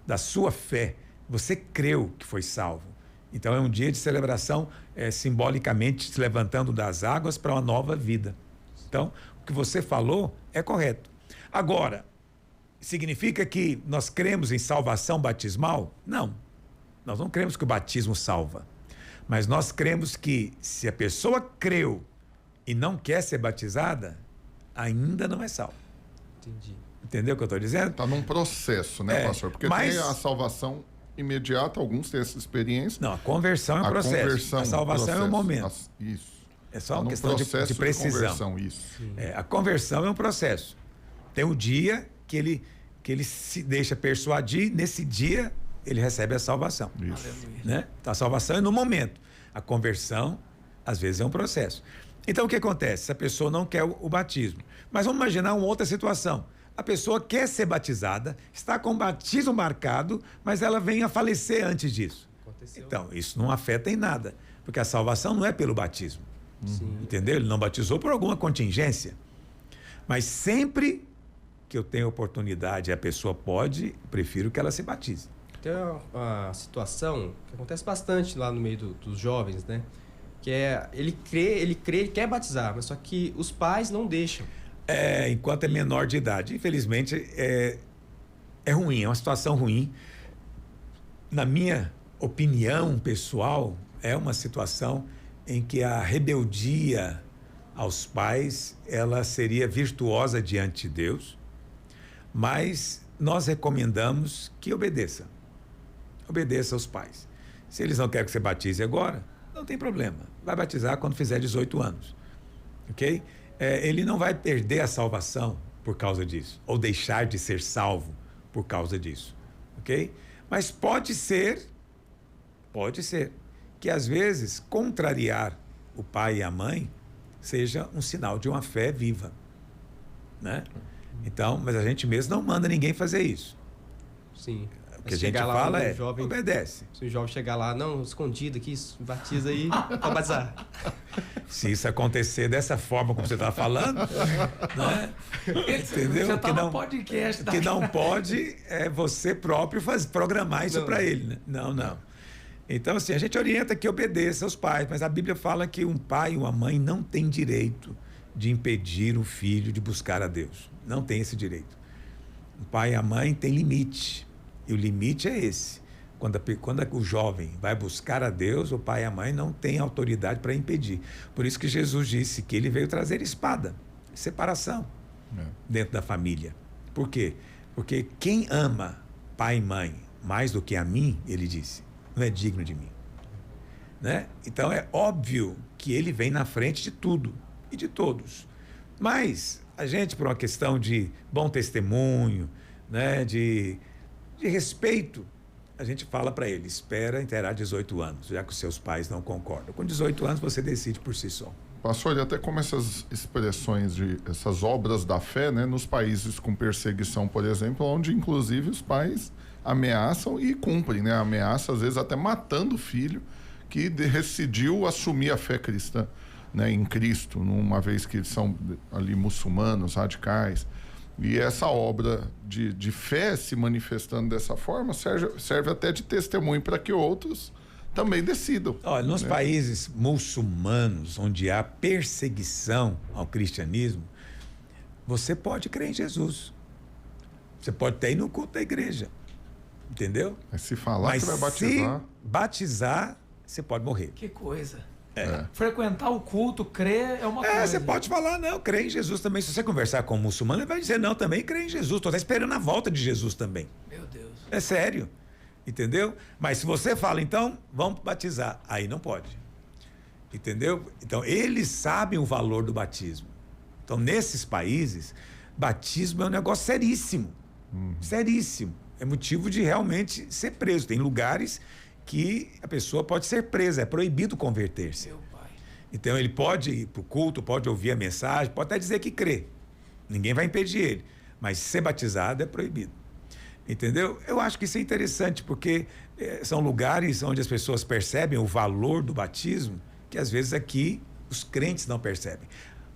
da sua fé. Você creu que foi salvo. Então, é um dia de celebração, simbolicamente se levantando das águas para uma nova vida. Então, o que você falou é correto. Agora, significa que nós cremos em salvação batismal? Não. Nós não cremos que o batismo salva. Mas nós cremos que se a pessoa creu e não quer ser batizada, ainda não é salvo. Entendi. Entendeu o que eu estou dizendo? Está num processo, né, pastor? Porque tem a salvação imediata, alguns têm essa experiência. Não, a conversão é um processo. A salvação é um momento. Isso. É só uma questão de precisão. Conversão, isso. A conversão é um processo. Tem um dia que ele se deixa persuadir, nesse dia ele recebe a salvação. Isso. Né? Então, a salvação é no momento. A conversão, às vezes, é um processo. Então, o que acontece? Se a pessoa não quer o batismo. Mas vamos imaginar uma outra situação. A pessoa quer ser batizada, está com o batismo marcado, mas ela vem a falecer antes disso. Aconteceu. Então, isso não afeta em nada, porque a salvação não é pelo batismo. Sim. Entendeu? Ele não batizou por alguma contingência. Mas sempre que eu tenho oportunidade e a pessoa pode, prefiro que ela se batize. Tem uma situação que acontece bastante lá no meio dos jovens, né? Que é, ele quer batizar, mas só que os pais não deixam. Enquanto é menor de idade. Infelizmente, é ruim, é uma situação ruim. Na minha opinião pessoal, é uma situação em que a rebeldia aos pais, ela seria virtuosa diante de Deus, mas nós recomendamos que obedeça. Obedeça aos pais. Se eles não querem que você batize agora, não tem problema. Vai batizar quando fizer 18 anos. Ok? Ele não vai perder a salvação por causa disso, ou deixar de ser salvo por causa disso. Ok? Mas pode ser que às vezes contrariar o pai e a mãe seja um sinal de uma fé viva, né? Então, mas a gente mesmo não manda ninguém fazer isso. Sim. O que a gente fala obedece. Se o jovem chegar lá, não, escondido aqui, batiza aí para batizar. Se isso acontecer dessa forma como você está falando, né? Entendeu? Já tá no podcast. Que não pode você próprio programar isso para ele, né? Não. Então, assim, a gente orienta que obedeça aos pais, mas a Bíblia fala que um pai e uma mãe não têm direito de impedir o filho de buscar a Deus. Não tem esse direito. O pai e a mãe têm limite. E o limite é esse. Quando o jovem vai buscar a Deus, o pai e a mãe não têm autoridade para impedir. Por isso que Jesus disse que ele veio trazer espada, separação dentro da família. Por quê? Porque quem ama pai e mãe mais do que a mim, ele disse, não é digno de mim. Né? Então é óbvio que ele vem na frente de tudo e de todos. Mas a gente, por uma questão de bom testemunho, né, de respeito, a gente fala para ele, espera e terá 18 anos, já que os seus pais não concordam. Com 18 anos você decide por si só. Pastor, e até como essas expressões, essas obras da fé, né, nos países com perseguição, por exemplo, onde inclusive os pais ameaçam e cumprem, né? Ameaça, às vezes até matando o filho que decidiu assumir a fé cristã, né, em Cristo, uma vez que eles são ali muçulmanos, radicais. E essa obra de fé se manifestando dessa forma serve até de testemunho para que outros também decidam. Olha, nos países muçulmanos, onde há perseguição ao cristianismo, você pode crer em Jesus. Você pode até ir no culto da igreja. Entendeu? Mas se falar Mas que vai batizar... se batizar, você pode morrer. Que coisa. É. Frequentar o culto, crer é uma coisa. Você pode falar, não, crê em Jesus também. Se você conversar com um muçulmano, ele vai dizer, não, também crê em Jesus. Estou esperando a volta de Jesus também. Meu Deus. É sério. Entendeu? Mas se você fala, então, vamos batizar. Aí não pode. Entendeu? Então, eles sabem o valor do batismo. Então, nesses países, batismo é um negócio seríssimo. Seríssimo. É motivo de realmente ser preso. Tem lugares que a pessoa pode ser presa, é proibido converter-se. Meu pai. Então ele pode ir para o culto, pode ouvir a mensagem, pode até dizer que crê. Ninguém vai impedir ele. Mas ser batizado é proibido. Entendeu? Eu acho que isso é interessante, porque são lugares onde as pessoas percebem o valor do batismo, que às vezes aqui os crentes não percebem.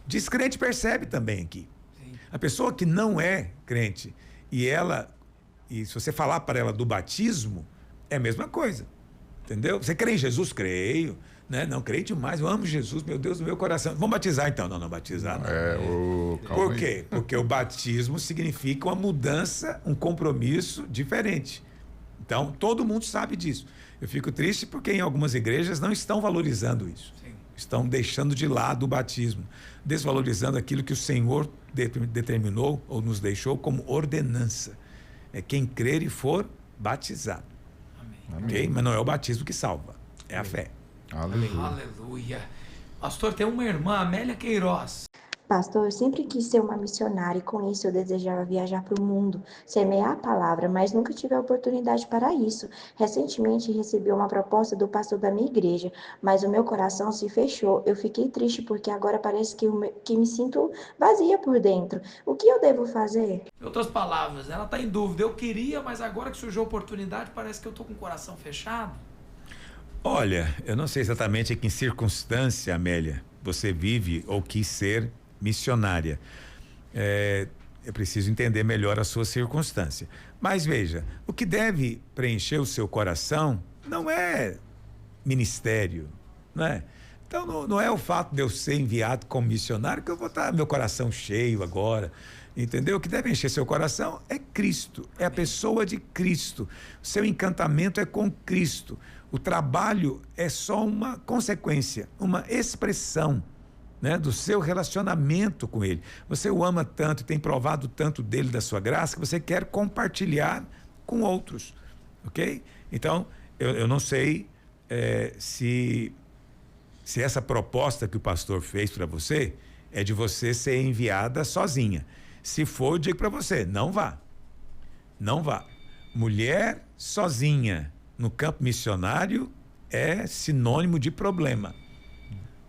Descrente percebe também aqui. Sim. A pessoa que não é crente, e se você falar para ela do batismo, é a mesma coisa. Entendeu? Você crê em Jesus? Creio. Né? Não, creio demais, eu amo Jesus, meu Deus, no meu coração. Vamos batizar então? Não, batizar não. Calma Por quê? aí. Porque o batismo significa uma mudança, um compromisso diferente. Então, todo mundo sabe disso. Eu fico triste porque em algumas igrejas não estão valorizando isso. Sim. Estão deixando de lado o batismo, desvalorizando aquilo que o Senhor determinou ou nos deixou como ordenança. É quem crer e for batizado. Amém. Ok? Mas não é o batismo que salva, é a fé. Aleluia. Aleluia. Pastor, tem uma irmã, Amélia Queiroz. Pastor, eu sempre quis ser uma missionária e com isso eu desejava viajar para o mundo, semear a palavra, mas nunca tive a oportunidade para isso. Recentemente recebi uma proposta do pastor da minha igreja, mas o meu coração se fechou. Eu fiquei triste porque agora parece que me sinto vazia por dentro. O que eu devo fazer? Em outras palavras, ela está em dúvida. Eu queria, mas agora que surgiu a oportunidade, parece que eu estou com o coração fechado. Olha, eu não sei exatamente em que circunstância, Amélia, você vive ou quis ser missionária. Eu preciso entender melhor a sua circunstância. Mas veja, o que deve preencher o seu coração não é ministério, né? Então não é o fato de eu ser enviado como missionário que eu vou estar meu coração cheio agora, entendeu? O que deve encher seu coração é Cristo, é a pessoa de Cristo. O seu encantamento é com Cristo. O trabalho é só uma consequência, uma expressão, né, do seu relacionamento com Ele. Você o ama tanto e tem provado tanto dele, da sua graça, que você quer compartilhar com outros, ok? Então, eu não sei se essa proposta que o pastor fez para você é de você ser enviada sozinha. Se for, eu digo para você, não vá. Não vá. Mulher sozinha no campo missionário é sinônimo de problema.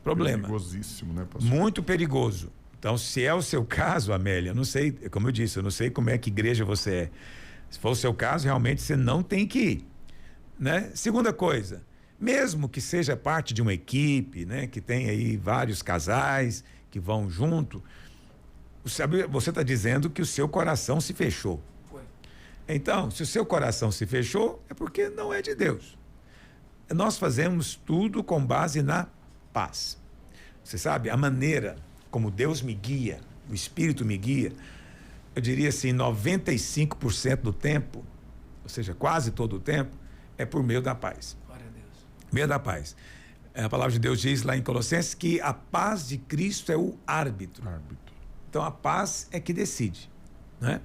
Perigosíssimo, né, pastor? Muito perigoso. Então, se é o seu caso, Amélia, não sei, como eu disse, eu não sei como é que igreja você é. Se for o seu caso, realmente você não tem que ir, né? Segunda coisa, mesmo que seja parte de uma equipe, né, que tem aí vários casais que vão junto, você está dizendo que o seu coração se fechou. Foi. Então, se o seu coração se fechou, é porque não é de Deus. Nós fazemos tudo com base na paz. Você sabe, a maneira como Deus me guia, o Espírito me guia, eu diria assim, 95% do tempo, ou seja, quase todo o tempo, é por meio da paz. Glória a Deus. Meio da paz. A palavra de Deus diz lá em Colossenses que a paz de Cristo é o árbitro. Então a paz é que decide, né?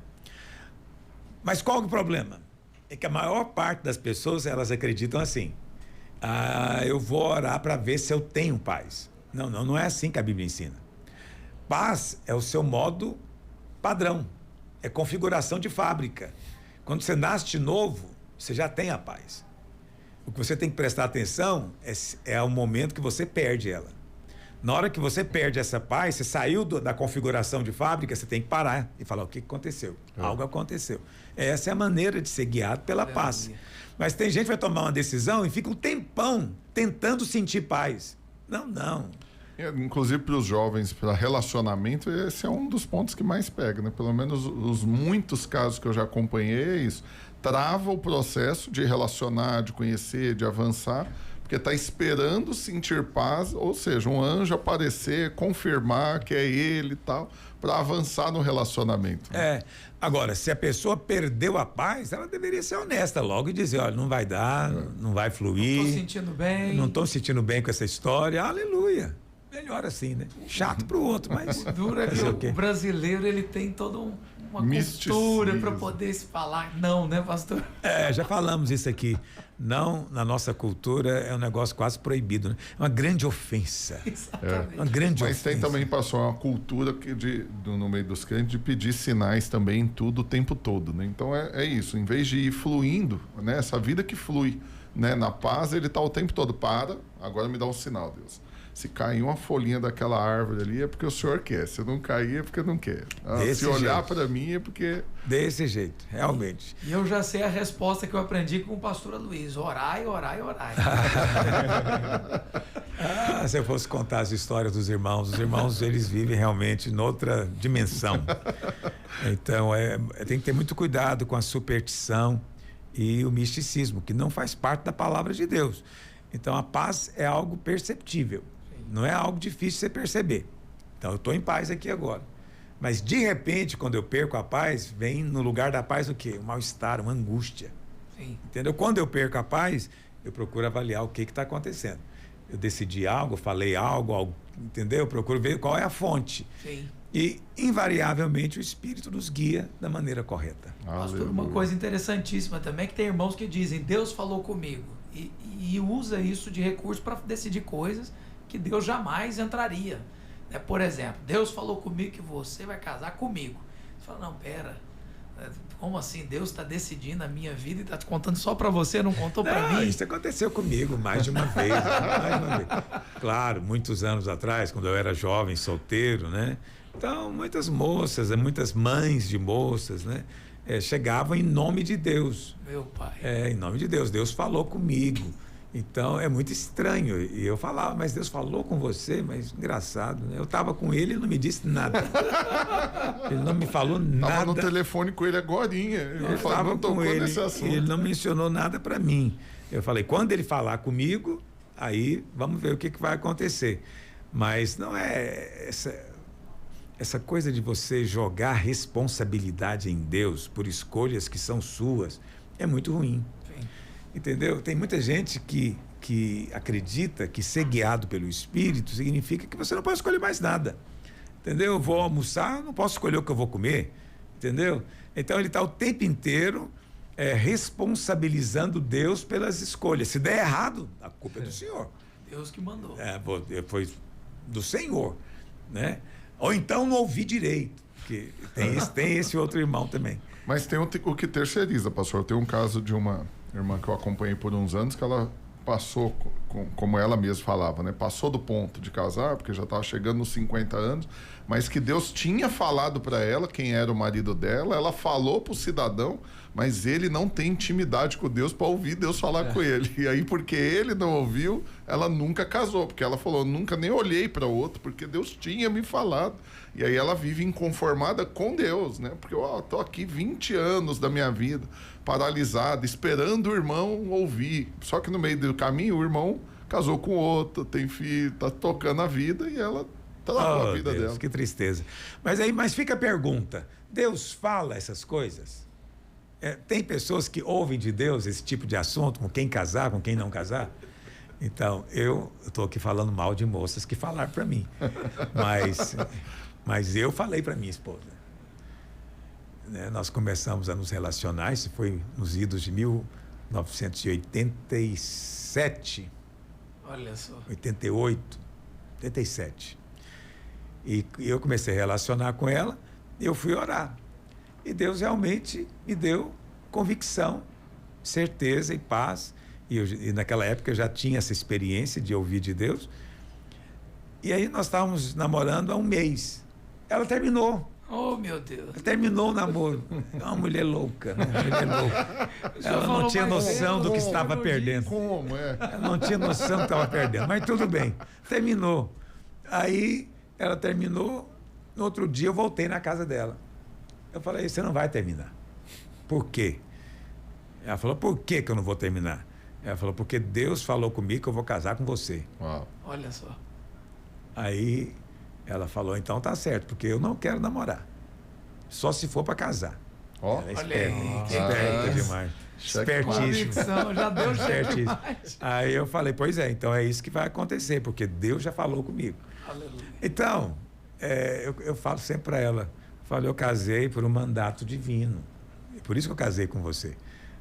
Mas qual é o problema? É que a maior parte das pessoas, elas acreditam assim: eu vou orar para ver se eu tenho paz. Não é assim que a Bíblia ensina. Paz é o seu modo padrão, é configuração de fábrica. Quando você nasce de novo, você já tem a paz. O que você tem que prestar atenção é o momento que você perde ela. Na hora que você perde essa paz, você saiu da configuração de fábrica, você tem que parar e falar: o que aconteceu? Algo aconteceu. Essa é a maneira de ser guiado pela paz. Mas tem gente que vai tomar uma decisão e fica um tempão tentando sentir paz. Não. Inclusive para os jovens, para relacionamento, esse é um dos pontos que mais pega, né? Pelo menos os muitos casos que eu já acompanhei, isso trava o processo de relacionar, de conhecer, de avançar, porque está esperando sentir paz, ou seja, um anjo aparecer, confirmar que é ele e tal, para avançar no relacionamento. É. Agora, se a pessoa perdeu a paz, ela deveria ser honesta logo e dizer, olha, não vai dar, não vai fluir. Não tô sentindo bem. Não tô sentindo bem com essa história. Aleluia. Melhor assim, né? Chato pro outro, mas... O duro é que o brasileiro, ele tem toda uma cultura para poder se falar não, né, pastor? Já falamos isso aqui. Não, na nossa cultura, é um negócio quase proibido, né? É uma grande ofensa. Exatamente. Uma grande Mas ofensa. tem também, pastor, uma cultura no meio dos crentes de pedir sinais também em tudo o tempo todo, né? Então é isso, em vez de ir fluindo, né? Essa vida que flui, né? Na paz, ele tá o tempo todo, agora me dá um sinal, Deus. Se cair uma folhinha daquela árvore ali é porque o senhor quer. Se não cair é porque não quer. Se olhar para mim é porque... Desse jeito, realmente. E eu já sei a resposta que eu aprendi com o pastor Luiz. Orai, orai, orai. Se eu fosse contar as histórias dos irmãos, os irmãos, eles vivem realmente noutra dimensão. Então, tem que ter muito cuidado com a superstição e o misticismo, que não faz parte da palavra de Deus. Então, a paz é algo perceptível. Não é algo difícil de você perceber. Então, eu estou em paz aqui agora. Mas, de repente, quando eu perco a paz, vem no lugar da paz o quê? Um mal-estar, uma angústia. Sim. Entendeu? Quando eu perco a paz, eu procuro avaliar o que está acontecendo. Eu decidi algo, falei algo, entendeu? Eu procuro ver qual é a fonte. Sim. E, invariavelmente, o Espírito nos guia da maneira correta. Pastor, uma coisa interessantíssima também é que tem irmãos que dizem, Deus falou comigo. E usa isso de recurso para decidir coisas que Deus jamais entraria. Por exemplo, Deus falou comigo que você vai casar comigo. Você fala, não, pera, como assim? Deus está decidindo a minha vida e está te contando só para você, não contou para mim? Isso aconteceu comigo mais de uma vez. Claro, muitos anos atrás, quando eu era jovem, solteiro, né? Então, muitas moças, muitas mães de moças, né? Chegavam em nome de Deus. Meu pai. Em nome de Deus. Deus falou comigo. Então, é muito estranho. E eu falava, mas Deus falou com você? Mas engraçado, né? Eu estava com ele e ele não me disse nada. Ele não me falou nada. Estava no telefone com ele agorinha. Eu estava com ele. Ele não mencionou nada para mim. Eu falei, quando ele falar comigo, aí vamos ver o que vai acontecer. Mas não é essa coisa de você jogar responsabilidade em Deus por escolhas que são suas, é muito ruim. Sim. Entendeu? Tem muita gente que acredita que ser guiado pelo Espírito significa que você não pode escolher mais nada. Entendeu? Eu vou almoçar, não posso escolher o que eu vou comer. Entendeu? Então ele está o tempo inteiro responsabilizando Deus pelas escolhas. Se der errado, a culpa é do Senhor. Deus que mandou. Foi do Senhor, né? Ou então não ouvi direito, porque tem esse outro irmão também. Mas tem o que terceiriza, pastor. Tem um caso de uma irmã que eu acompanhei por uns anos que ela passou, como ela mesma falava, né? Passou do ponto de casar, porque já estava chegando nos 50 anos, mas que Deus tinha falado para ela quem era o marido dela, ela falou para o cidadão, mas ele não tem intimidade com Deus para ouvir Deus falar com ele. E aí, porque ele não ouviu, ela nunca casou, porque ela falou, nunca nem olhei para o outro, porque Deus tinha me falado. E aí ela vive inconformada com Deus, né? Porque eu tô aqui 20 anos da minha vida, paralisada, esperando o irmão ouvir. Só que no meio do caminho, o irmão casou com outro, tem filho, tá tocando a vida e ela travou a vida dela. Que tristeza. Mas fica a pergunta, Deus fala essas coisas? Tem pessoas que ouvem de Deus esse tipo de assunto, com quem casar, com quem não casar? Então, eu estou aqui falando mal de moças que falaram para mim. Mas eu falei para minha esposa. Nós começamos a nos relacionar, isso foi nos idos de 1987. Olha só. 88, 87. E eu comecei a relacionar com ela, e eu fui orar. E Deus realmente me deu convicção, certeza e paz. E naquela época eu já tinha essa experiência de ouvir de Deus. E aí nós estávamos namorando há um mês. Ela terminou. Oh, meu Deus. Ela terminou o namoro. É uma mulher louca. Ela não tinha noção do que estava perdendo. Como Ela não tinha noção do que estava perdendo. Mas tudo bem. Terminou. Aí ela terminou. No outro dia eu voltei na casa dela. Eu falei, você não vai terminar. Por quê? Ela falou, por que eu não vou terminar? Ela falou, porque Deus falou comigo que eu vou casar com você. Uau. Olha só. Aí Ela falou, então tá certo, porque eu não quero namorar. Só se for para casar. Ó, Ela é olha esperta, aí, que esperta isso. demais. Cheque Espertíssima. Convicção, já deu cheque Espertíssima. mais. Aí eu falei, pois é, então é isso que vai acontecer, porque Deus já falou comigo. Aleluia. Então, eu falo sempre para ela, eu casei por um mandato divino. Por isso que eu casei com você,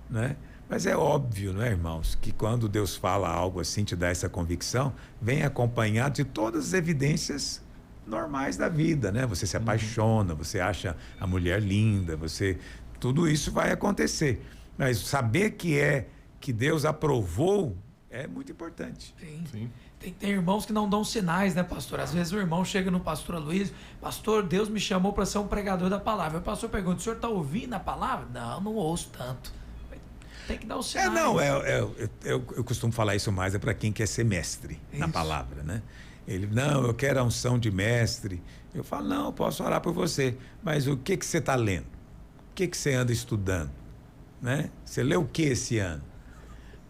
né? Mas é óbvio, né, irmãos, que quando Deus fala algo assim, te dá essa convicção, vem acompanhado de todas as evidências normais da vida, né? Você se apaixona, você acha a mulher linda, tudo isso vai acontecer. Mas saber que Deus aprovou é muito importante. Sim. Tem irmãos que não dão sinais, né, pastor? Às vezes o irmão chega no pastor Luiz, pastor, Deus me chamou para ser um pregador da palavra. O pastor pergunta, o senhor está ouvindo a palavra? Não ouço tanto. Tem que dar o sinal. Eu costumo falar isso mais para quem quer ser mestre na palavra, né? Ele, não, eu quero a unção de mestre. Eu falo, não, eu posso orar por você, mas o que você está lendo? O que você anda estudando? Né? Você leu o que esse ano?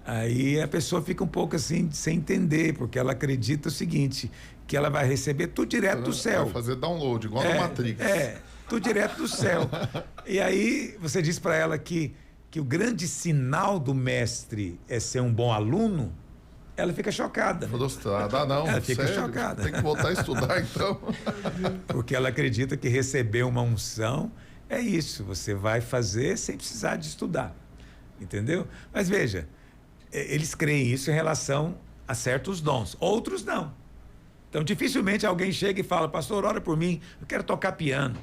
Aí a pessoa fica um pouco assim, sem entender, porque ela acredita o seguinte, que ela vai receber tudo direto do céu. Vai fazer download, igual no Matrix. Tudo direto do céu. E aí você diz para ela que o grande sinal do mestre é ser um bom aluno, ela fica chocada. Né? Frustrada. Não, ela fica sério? chocada. Tem que voltar a estudar, então. Porque ela acredita que receber uma unção é isso, você vai fazer sem precisar de estudar. Entendeu? Mas veja, eles creem isso em relação a certos dons, outros não. Então, dificilmente alguém chega e fala, pastor, ora por mim, eu quero tocar piano.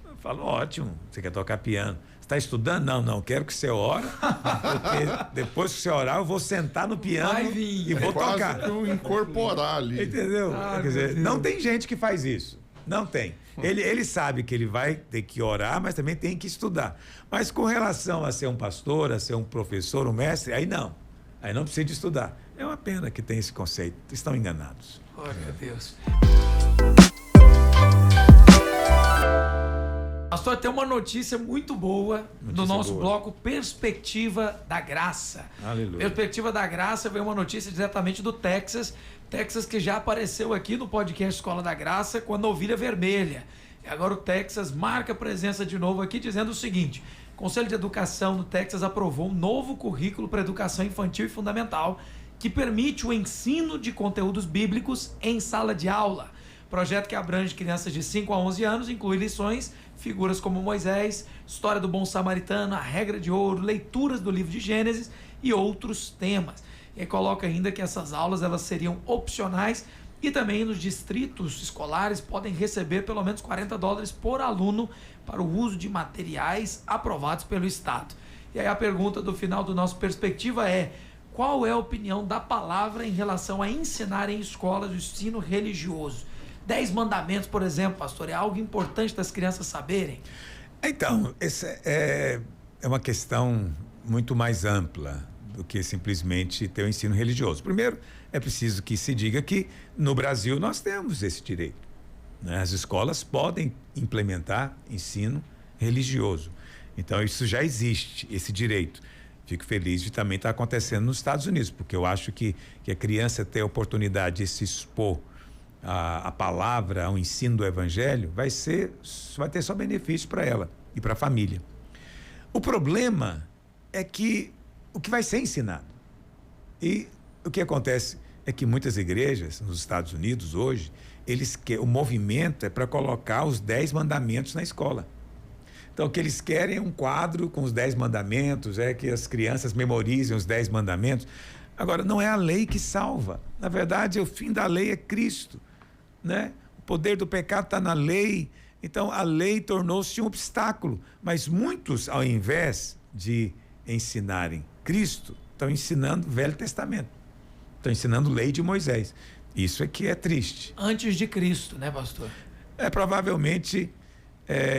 Eu falo, ótimo, você quer tocar piano. Você está estudando? Não, quero que você ore, porque depois que você orar, eu vou sentar no piano e vou tocar. Quase que incorporar ali. Entendeu? Quer dizer, não tem gente que faz isso. Não tem. Ele sabe que ele vai ter que orar, mas também tem que estudar. Mas com relação a ser um pastor, a ser um professor, um mestre, aí não. Aí não precisa de estudar. É uma pena que tem esse conceito. Estão enganados. Glória a Deus. Pastor, tem uma notícia muito boa no nosso bloco Perspectiva da Graça. Aleluia. Perspectiva da Graça veio uma notícia diretamente do Texas. Texas que já apareceu aqui no podcast Escola da Graça com a Novilha Vermelha. E agora o Texas marca presença de novo aqui dizendo o seguinte: o Conselho de Educação do Texas aprovou um novo currículo para educação infantil e fundamental que permite o ensino de conteúdos bíblicos em sala de aula. Projeto que abrange crianças de 5 a 11 anos, inclui lições, figuras como Moisés, história do bom samaritano, a regra de ouro, leituras do livro de Gênesis e outros temas. E coloca ainda que essas aulas elas seriam opcionais e também nos distritos escolares podem receber pelo menos $40 por aluno para o uso de materiais aprovados pelo Estado. E aí a pergunta do final do nosso Perspectiva é: qual é a opinião da palavra em relação a ensinar em escolas o ensino religioso? 10 mandamentos, por exemplo, pastor, é algo importante das crianças saberem? Então, essa é uma questão muito mais ampla do que simplesmente ter o ensino religioso. Primeiro, é preciso que se diga que no Brasil nós temos esse direito, né? As escolas podem implementar ensino religioso. Então, isso já existe, esse direito. Fico feliz de também estar acontecendo nos Estados Unidos, porque eu acho que a criança ter a oportunidade de se expor a palavra, ao ensino do evangelho, vai ter só benefício para ela e para a família. O problema é que o que vai ser ensinado. E o que acontece é que muitas igrejas nos Estados Unidos hoje, o movimento é para colocar os 10 mandamentos na escola. Então, o que eles querem é um quadro com os 10 mandamentos, é que as crianças memorizem os 10 mandamentos. Agora, não é a lei que salva. Na verdade, o fim da lei é Cristo, né? O poder do pecado está na lei. Então, a lei tornou-se um obstáculo. Mas muitos, ao invés de ensinarem Cristo, estão ensinando o Velho Testamento. Estão ensinando lei de Moisés. Isso é que é triste. Antes de Cristo, né, pastor? Provavelmente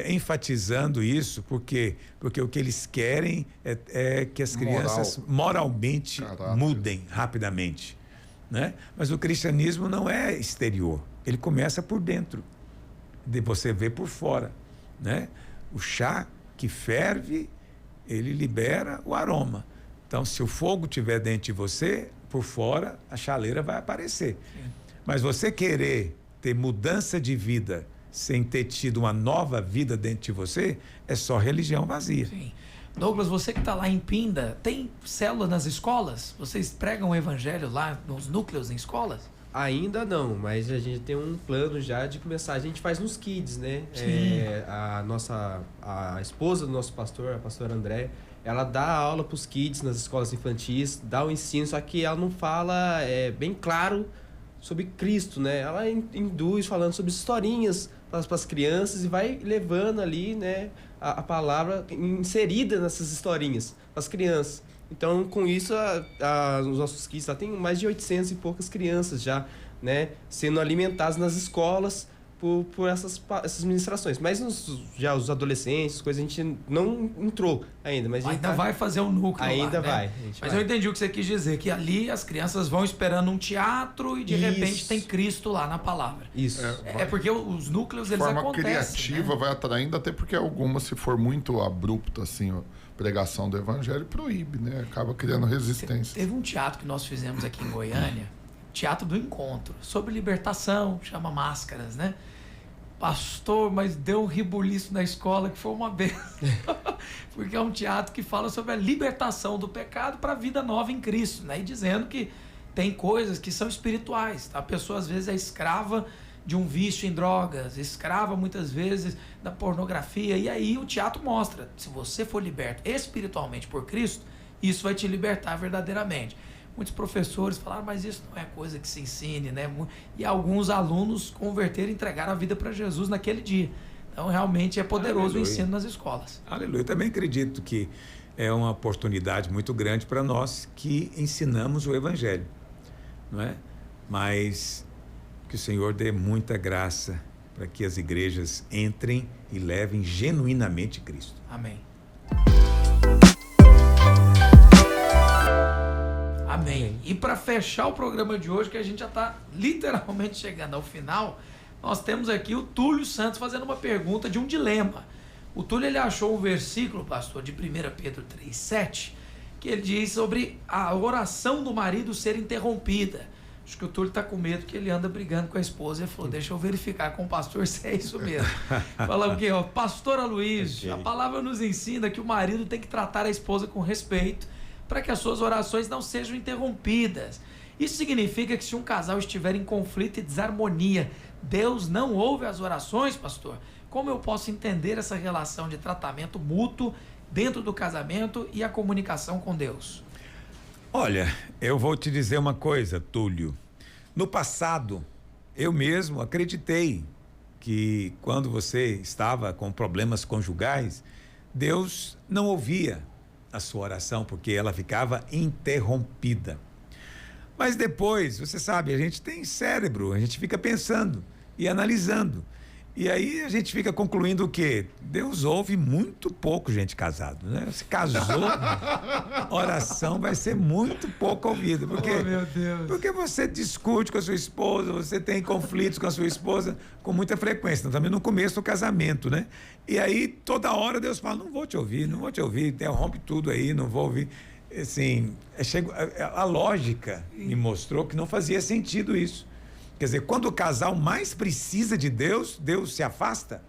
enfatizando isso, porque o que eles querem é que as crianças moralmente mudem rapidamente, né? Mas o cristianismo não é exterior, ele começa por dentro, de você ver por fora, né? O chá que ferve, ele libera o aroma. Então, se o fogo estiver dentro de você, por fora, a chaleira vai aparecer. Sim. Mas você querer ter mudança de vida sem ter tido uma nova vida dentro de você, é só religião vazia. Sim. Douglas, você que está lá em Pinda, tem célula nas escolas? Vocês pregam o evangelho lá nos núcleos em escolas? Ainda não, mas a gente tem um plano já de começar. A gente faz nos kids, né? Sim. A esposa do nosso pastor, a pastora André, ela dá aula para os kids nas escolas infantis, dá o ensino, só que ela não fala bem claro sobre Cristo, né? Ela induz falando sobre historinhas para as crianças e vai levando ali, né, a palavra inserida nessas historinhas para as crianças. Então, com isso, os nossos kids lá tem mais de 800 e poucas crianças já, né, sendo alimentadas nas escolas por essas ministrações. Mas já os adolescentes, coisas, a gente não entrou ainda. Mas ainda vai fazer um núcleo ainda lá, vai. Né? Mas eu entendi o que você quis dizer, que ali as crianças vão esperando um teatro e de repente tem Cristo lá na palavra. Isso. É porque os núcleos, eles forma acontecem. criativa, né? Vai atraindo, até porque alguma, se for muito abrupta, assim, a pregação do evangelho, proíbe, né? Acaba criando resistência. Teve um teatro que nós fizemos aqui em Goiânia, Teatro do Encontro, sobre libertação, chama Máscaras, né? Pastor, mas deu um ribuliço na escola que foi uma benção. Porque é um teatro que fala sobre a libertação do pecado para a vida nova em Cristo, né? E dizendo que tem coisas que são espirituais, tá? A pessoa às vezes é escrava de um vício em drogas, escrava muitas vezes da pornografia, e aí o teatro mostra, se você for liberto espiritualmente por Cristo, isso vai te libertar verdadeiramente. Muitos professores falaram, mas isso não é coisa que se ensine, né? E alguns alunos converteram e entregaram a vida para Jesus naquele dia. Então, realmente é poderoso o ensino nas escolas. Aleluia. Eu também acredito que é uma oportunidade muito grande para nós que ensinamos o Evangelho, não é? Mas que o Senhor dê muita graça para que as igrejas entrem e levem genuinamente Cristo. Amém. Amém. E para fechar o programa de hoje, que a gente já está literalmente chegando ao final, nós temos aqui o Túlio Santos fazendo uma pergunta de um dilema. O Túlio, ele achou um versículo, pastor, de 1 Pedro 3,7, que ele diz sobre a oração do marido ser interrompida. Acho que o Túlio está com medo que ele anda brigando com a esposa. Ele falou, deixa eu verificar com o pastor se é isso mesmo. Fala o quê? Pastor Aloysio, a palavra nos ensina que o marido tem que tratar a esposa com respeito para que as suas orações não sejam interrompidas. Isso significa que se um casal estiver em conflito e desarmonia, Deus não ouve as orações, pastor? Como eu posso entender essa relação de tratamento mútuo dentro do casamento e a comunicação com Deus? Olha, eu vou te dizer uma coisa, Túlio. No passado, eu mesmo acreditei que quando você estava com problemas conjugais, Deus não ouvia a sua oração, porque ela ficava interrompida. Mas depois, você sabe, a gente tem cérebro, a gente fica pensando e analisando. E aí a gente fica concluindo o quê? Deus ouve muito pouco gente casado, né? Se casou, oração vai ser muito pouco ouvida. Porque, oh, meu Deus. Porque você discute com a sua esposa, você tem conflitos com a sua esposa com muita frequência, também no começo do casamento, né? E aí toda hora Deus fala, não vou te ouvir, interrompe tudo aí, não vou ouvir. Assim, a lógica me mostrou que não fazia sentido isso. Quer dizer, quando o casal mais precisa de Deus, Deus se afasta.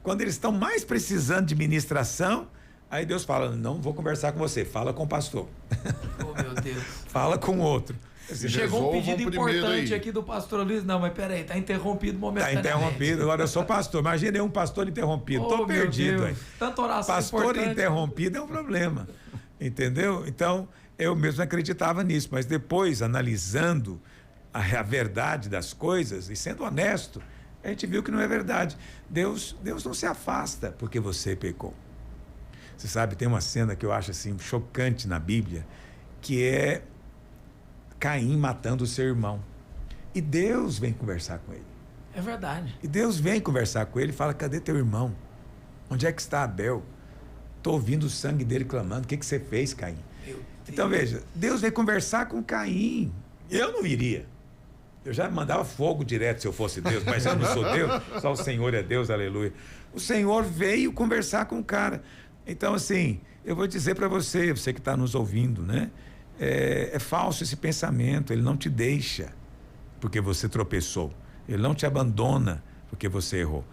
Quando eles estão mais precisando de ministração, aí Deus fala, não vou conversar com você, fala com o pastor. Oh, meu Deus. Fala com o outro. Chegou um pedido importante aqui do pastor Luiz. Não, mas peraí, tá interrompido momentaneamente. Tá interrompido, agora eu sou pastor. Imagina um pastor interrompido, tô perdido aí. Tanta oração pastor importante. Interrompido é um problema, entendeu? Então, eu mesmo acreditava nisso, mas depois, analisando a verdade das coisas e sendo honesto, a gente viu que não é verdade. Deus não se afasta porque você pecou. Você sabe, tem uma cena que eu acho assim chocante na Bíblia, que é Caim matando o seu irmão. E Deus vem conversar com ele. É verdade. E Deus vem conversar com ele e fala, cadê teu irmão? Onde é que está Abel? Estou ouvindo o sangue dele clamando. O que você fez, Caim? Então veja, Deus vem conversar com Caim. Eu não iria. Eu já mandava fogo direto se eu fosse Deus, mas eu não sou Deus, só o Senhor é Deus, aleluia. O Senhor veio conversar com o cara. Então, assim, eu vou dizer para você que está nos ouvindo, né? É falso esse pensamento, ele não te deixa porque você tropeçou. Ele não te abandona porque você errou.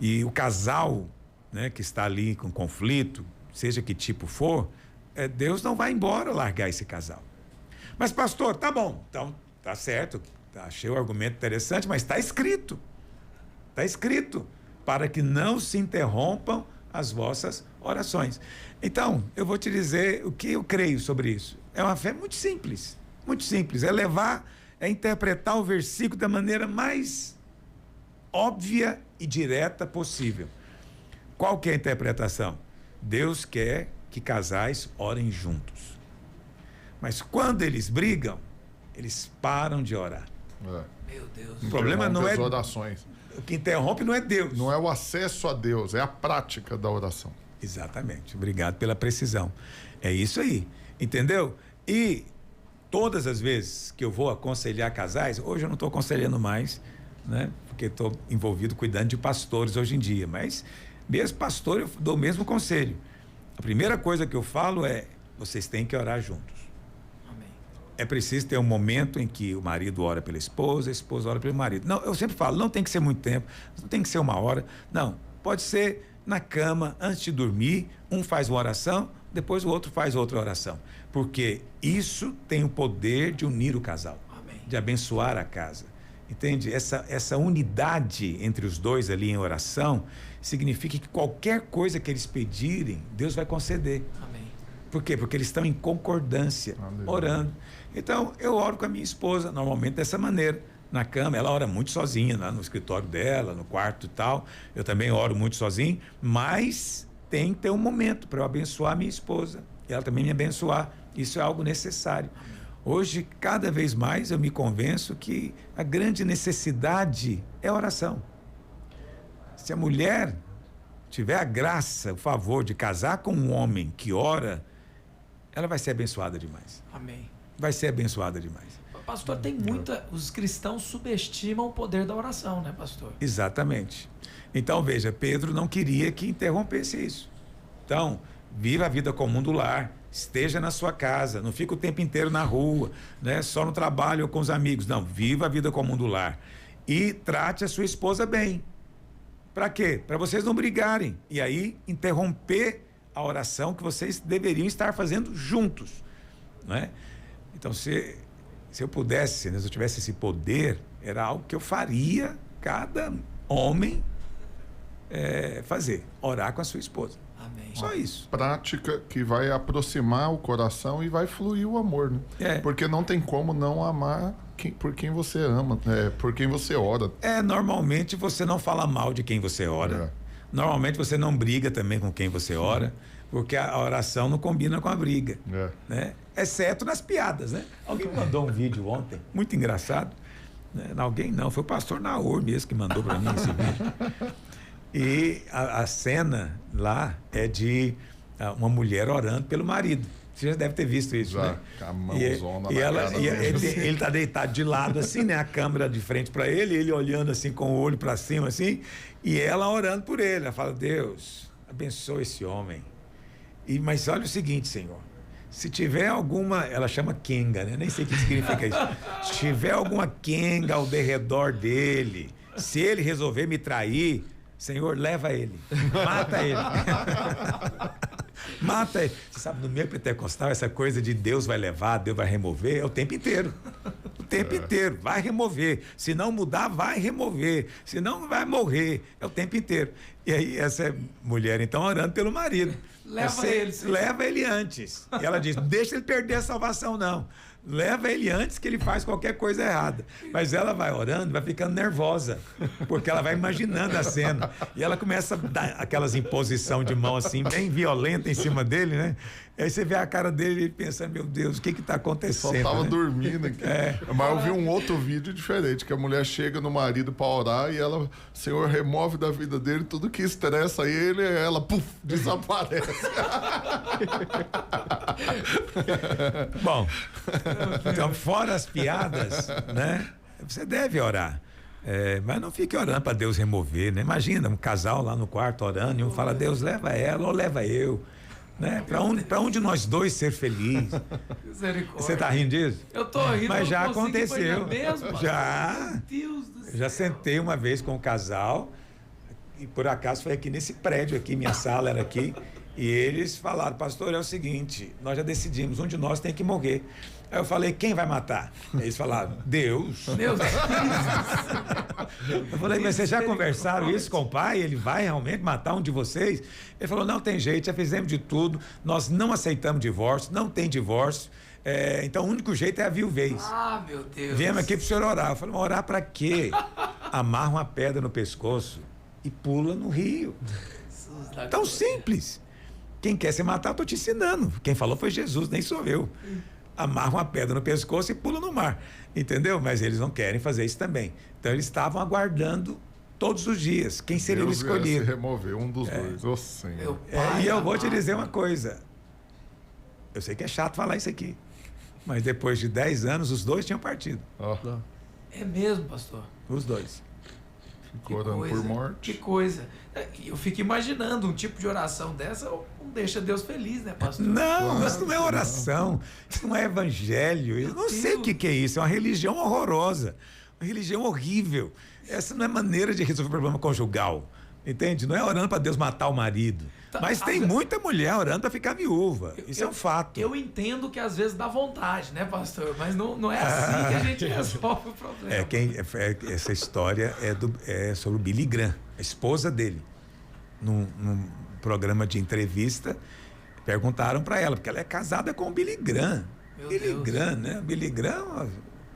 E o casal, né, que está ali com conflito, seja que tipo for, Deus não vai embora largar esse casal. Mas pastor, tá bom, então tá certo, achei o argumento interessante, mas está escrito, para que não se interrompam as vossas orações. Então, eu vou te dizer o que eu creio sobre isso. É uma fé muito simples, é interpretar o versículo da maneira mais óbvia e direta possível. Qual que é a interpretação? Deus quer que casais orem juntos. Mas quando eles brigam, eles param de orar. Meu Deus. O problema não é as orações. O que interrompe não é Deus. Não é o acesso a Deus, é a prática da oração. Exatamente. Obrigado pela precisão. É isso aí. Entendeu? E todas as vezes que eu vou aconselhar casais, hoje eu não estou aconselhando mais, né? Porque estou envolvido cuidando de pastores hoje em dia, mas mesmo pastor eu dou o mesmo conselho. A primeira coisa que eu falo é: vocês têm que orar juntos. Amém. É preciso ter um momento em que o marido ora pela esposa, a esposa ora pelo marido. Não, eu sempre falo, não tem que ser muito tempo, não tem que ser 1 hora. Não, pode ser na cama, antes de dormir, um faz uma oração, depois o outro faz outra oração. Porque isso tem o poder de unir o casal. Amém. De abençoar a casa. Entende? Essa unidade entre os dois ali em oração significa que qualquer coisa que eles pedirem, Deus vai conceder. Amém. Por quê? Porque eles estão em concordância, orando. Então, eu oro com a minha esposa, normalmente dessa maneira, na cama. Ela ora muito sozinha, lá no escritório dela, no quarto e tal. Eu também oro muito sozinho, mas tem que ter um momento para eu abençoar a minha esposa. E ela também me abençoar. Isso é algo necessário. Hoje, cada vez mais, eu me convenço que a grande necessidade é a oração. Se a mulher tiver a graça, o favor de casar com um homem que ora, ela vai ser abençoada demais. Amém. Vai ser abençoada demais. Pastor, tem muita... Os cristãos subestimam o poder da oração, né, pastor? Exatamente. Então, veja, Pedro não queria que interrompesse isso. Então, viva a vida comum do lar. Esteja na sua casa, não fica o tempo inteiro na rua, né? Só no trabalho ou com os amigos. Não, viva a vida comum do lar. E trate a sua esposa bem. Para quê? Para vocês não brigarem. E aí, interromper a oração que vocês deveriam estar fazendo juntos, né? Então, se eu pudesse, né, se eu tivesse esse poder, era algo que eu faria cada homem fazer. Orar com a sua esposa. Amém. Só isso. Prática que vai aproximar o coração e vai fluir o amor, né? Porque não tem como não amar por quem você ama, por quem você ora. Normalmente você não fala mal de quem você ora. Normalmente você não briga também com quem você ora, porque a oração não combina com a briga, né? Exceto nas piadas, né? Alguém me mandou um vídeo ontem, muito engraçado, né? Alguém não, foi o pastor Naor mesmo que mandou para mim esse vídeo. E a cena lá é de uma mulher orando pelo marido. Você já deve ter visto isso, né? Com a mãozona ele está deitado de lado assim, né? A câmera de frente para ele olhando assim com o olho para cima assim, e ela orando por ele. Ela fala: Deus, abençoa esse homem. Mas olha o seguinte, Senhor, se tiver alguma, ela chama quenga, né? Nem sei o que significa isso. Se tiver alguma quenga ao derredor dele, se ele resolver me trair, Senhor, leva ele, mata ele. Mata ele. Você sabe, no meio pentecostal, essa coisa de Deus vai levar, Deus vai remover, é o tempo inteiro. O tempo inteiro, vai remover. Se não mudar, vai remover. Se não, vai morrer. É o tempo inteiro. E aí, essa mulher, então, orando pelo marido. Leva ele antes. E ela diz: deixa ele perder a salvação, não. Leva ele antes que ele faz qualquer coisa errada. Mas ela vai orando, vai ficando nervosa, porque ela vai imaginando a cena. E ela começa a dar aquelas imposição de mão assim, bem violenta em cima dele, né? E aí você vê a cara dele pensando: meu Deus, o que está acontecendo? Só tava dormindo aqui. Mas eu vi um outro vídeo diferente, que a mulher chega no marido para orar e ela, o Senhor remove da vida dele tudo que estressa ele, e ela, puf, desaparece. Bom, então, fora as piadas, né? Você deve orar. Mas não fique orando para Deus remover, né? Imagina um casal lá no quarto orando e um fala: Deus, leva ela ou leva eu. Né? Para um de nós dois ser feliz. Misericórdia. Você está rindo disso? Eu tô rindo. Mas já não consigo aconteceu. imaginar mesmo, pastor. Já. Meu Deus do céu. Eu já sentei uma vez com um casal e por acaso foi aqui nesse prédio aqui, minha sala era aqui, e eles falaram, pastor, é o seguinte, nós já decidimos, um de nós tem que morrer. Aí eu falei, quem vai matar? Eles falaram, Deus. Meu Deus. Eu falei, mas vocês já conversaram isso com o pai? Ele vai realmente matar um de vocês? Ele falou, não tem jeito, já fizemos de tudo, nós não aceitamos divórcio, não tem divórcio, então o único jeito é a viuvez. Ah, meu Deus. Viemos aqui pro senhor orar. Eu falei, mas orar para quê? Amarra uma pedra no pescoço e pula no rio. Tão simples. Quem quer se matar, eu tô te ensinando. Quem falou foi Jesus, nem sou eu. Amarra uma pedra no pescoço e pula no mar. Entendeu? Mas eles não querem fazer isso também. Então eles estavam aguardando todos os dias quem seria o Deus escolhido. viesse remover um dos dois. Ô, Senhor. Meu pai E eu vou te amado. dizer uma coisa. Eu sei que é chato falar isso aqui. Mas depois de 10 anos, os dois tinham partido. Ó, É mesmo, pastor. Os dois. ficou orando por morte. Que coisa. Eu fico imaginando um tipo de oração dessa, não deixa Deus feliz, né, pastor? Não, isso não é oração, isso não é evangelho, eu não sei o que é isso, é uma religião horrorosa, uma religião horrível. Essa não é maneira de resolver problema conjugal, entende? Não é orando para Deus matar o marido. Mas tem muita mulher orando para ficar viúva, isso é um fato. Eu entendo que às vezes dá vontade, né, pastor? Mas não é assim que a gente resolve o problema. Essa história é sobre o Billy Graham, a esposa dele. Num programa de entrevista, perguntaram para ela, porque ela é casada com o Billy Graham. Meu Billy Deus. Graham, né? Billy Graham, uma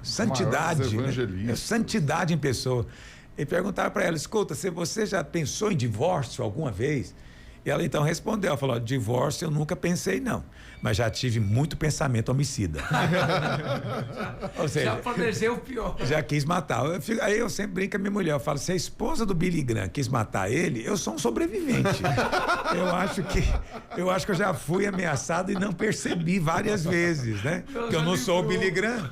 santidade, Maiores né? evangelistas. É santidade em pessoa. E perguntaram para ela, escuta, você já pensou em divórcio alguma vez? E ela então respondeu, ela falou, divórcio eu nunca pensei não, mas já tive muito pensamento homicida. Ou seja, Já planejei o pior. já quis matar. Aí eu sempre brinco com a minha mulher, eu falo, se a esposa do Billy Graham quis matar ele, eu sou um sobrevivente. eu acho que eu já fui ameaçado e não percebi várias vezes, né? Que eu não sou o Billy Graham.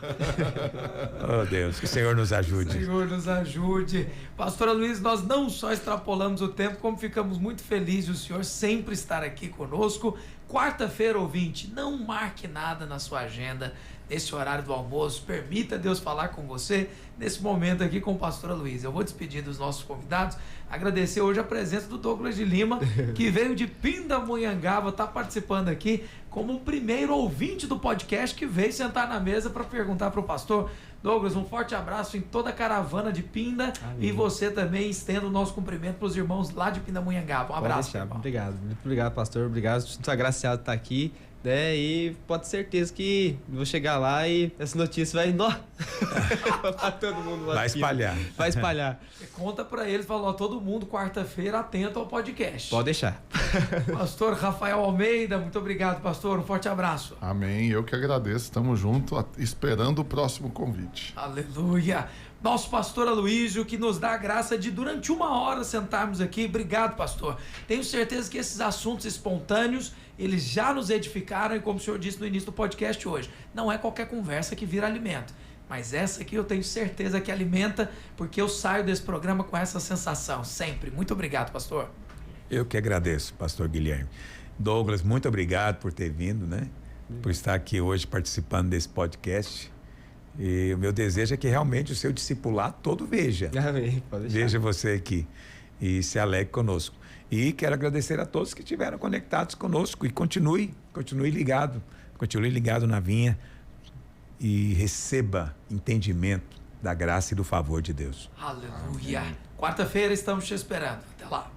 Oh Deus, que o Senhor nos ajude. Senhor nos ajude. Pastora Luiz, nós não só extrapolamos o tempo, como ficamos muito felizes de o senhor sempre estar aqui conosco. Quarta-feira, ouvinte, não marque nada na sua agenda nesse horário do almoço. Permita Deus falar com você nesse momento aqui com o pastora Luiz. Eu vou despedir dos nossos convidados, agradecer hoje a presença do Douglas de Lima, que veio de Pindamonhangaba, está participando aqui como o primeiro ouvinte do podcast que veio sentar na mesa para perguntar para o pastor. Douglas, um forte abraço em toda a caravana de Pinda. Amém. E você também estenda o nosso cumprimento para os irmãos lá de Pindamonhangaba. Um abraço. Pode deixar. irmão. Obrigado. Muito obrigado, pastor. Obrigado. Estou agraciado de estar aqui. Né? E pode ter certeza que eu vou chegar lá e essa notícia vai pra todo mundo lá. Vai aqui. espalhar. Vai espalhar. Você conta para eles, fala, ó, todo mundo quarta-feira atento ao podcast. Pode deixar. Pastor Rafael Almeida, muito obrigado, pastor. Um forte abraço. Amém. Eu que agradeço. Estamos juntos, esperando o próximo convite. Aleluia. Nosso pastor Aloísio, que nos dá a graça de durante 1 hora sentarmos aqui. Obrigado, pastor. Tenho certeza que esses assuntos espontâneos, eles já nos edificaram e como o senhor disse no início do podcast hoje, não é qualquer conversa que vira alimento. Mas essa aqui eu tenho certeza que alimenta, porque eu saio desse programa com essa sensação, sempre. Muito obrigado, pastor. Eu que agradeço, pastor Guilherme. Douglas, muito obrigado por ter vindo, né? Por estar aqui hoje participando desse podcast. E o meu desejo é que realmente o seu discipulado todo veja. Amém. Pode deixar. Veja você aqui e se alegre conosco. E quero agradecer a todos que estiveram conectados conosco e continue ligado na vinha e receba entendimento da graça e do favor de Deus. Aleluia. Quarta-feira estamos te esperando. Até lá.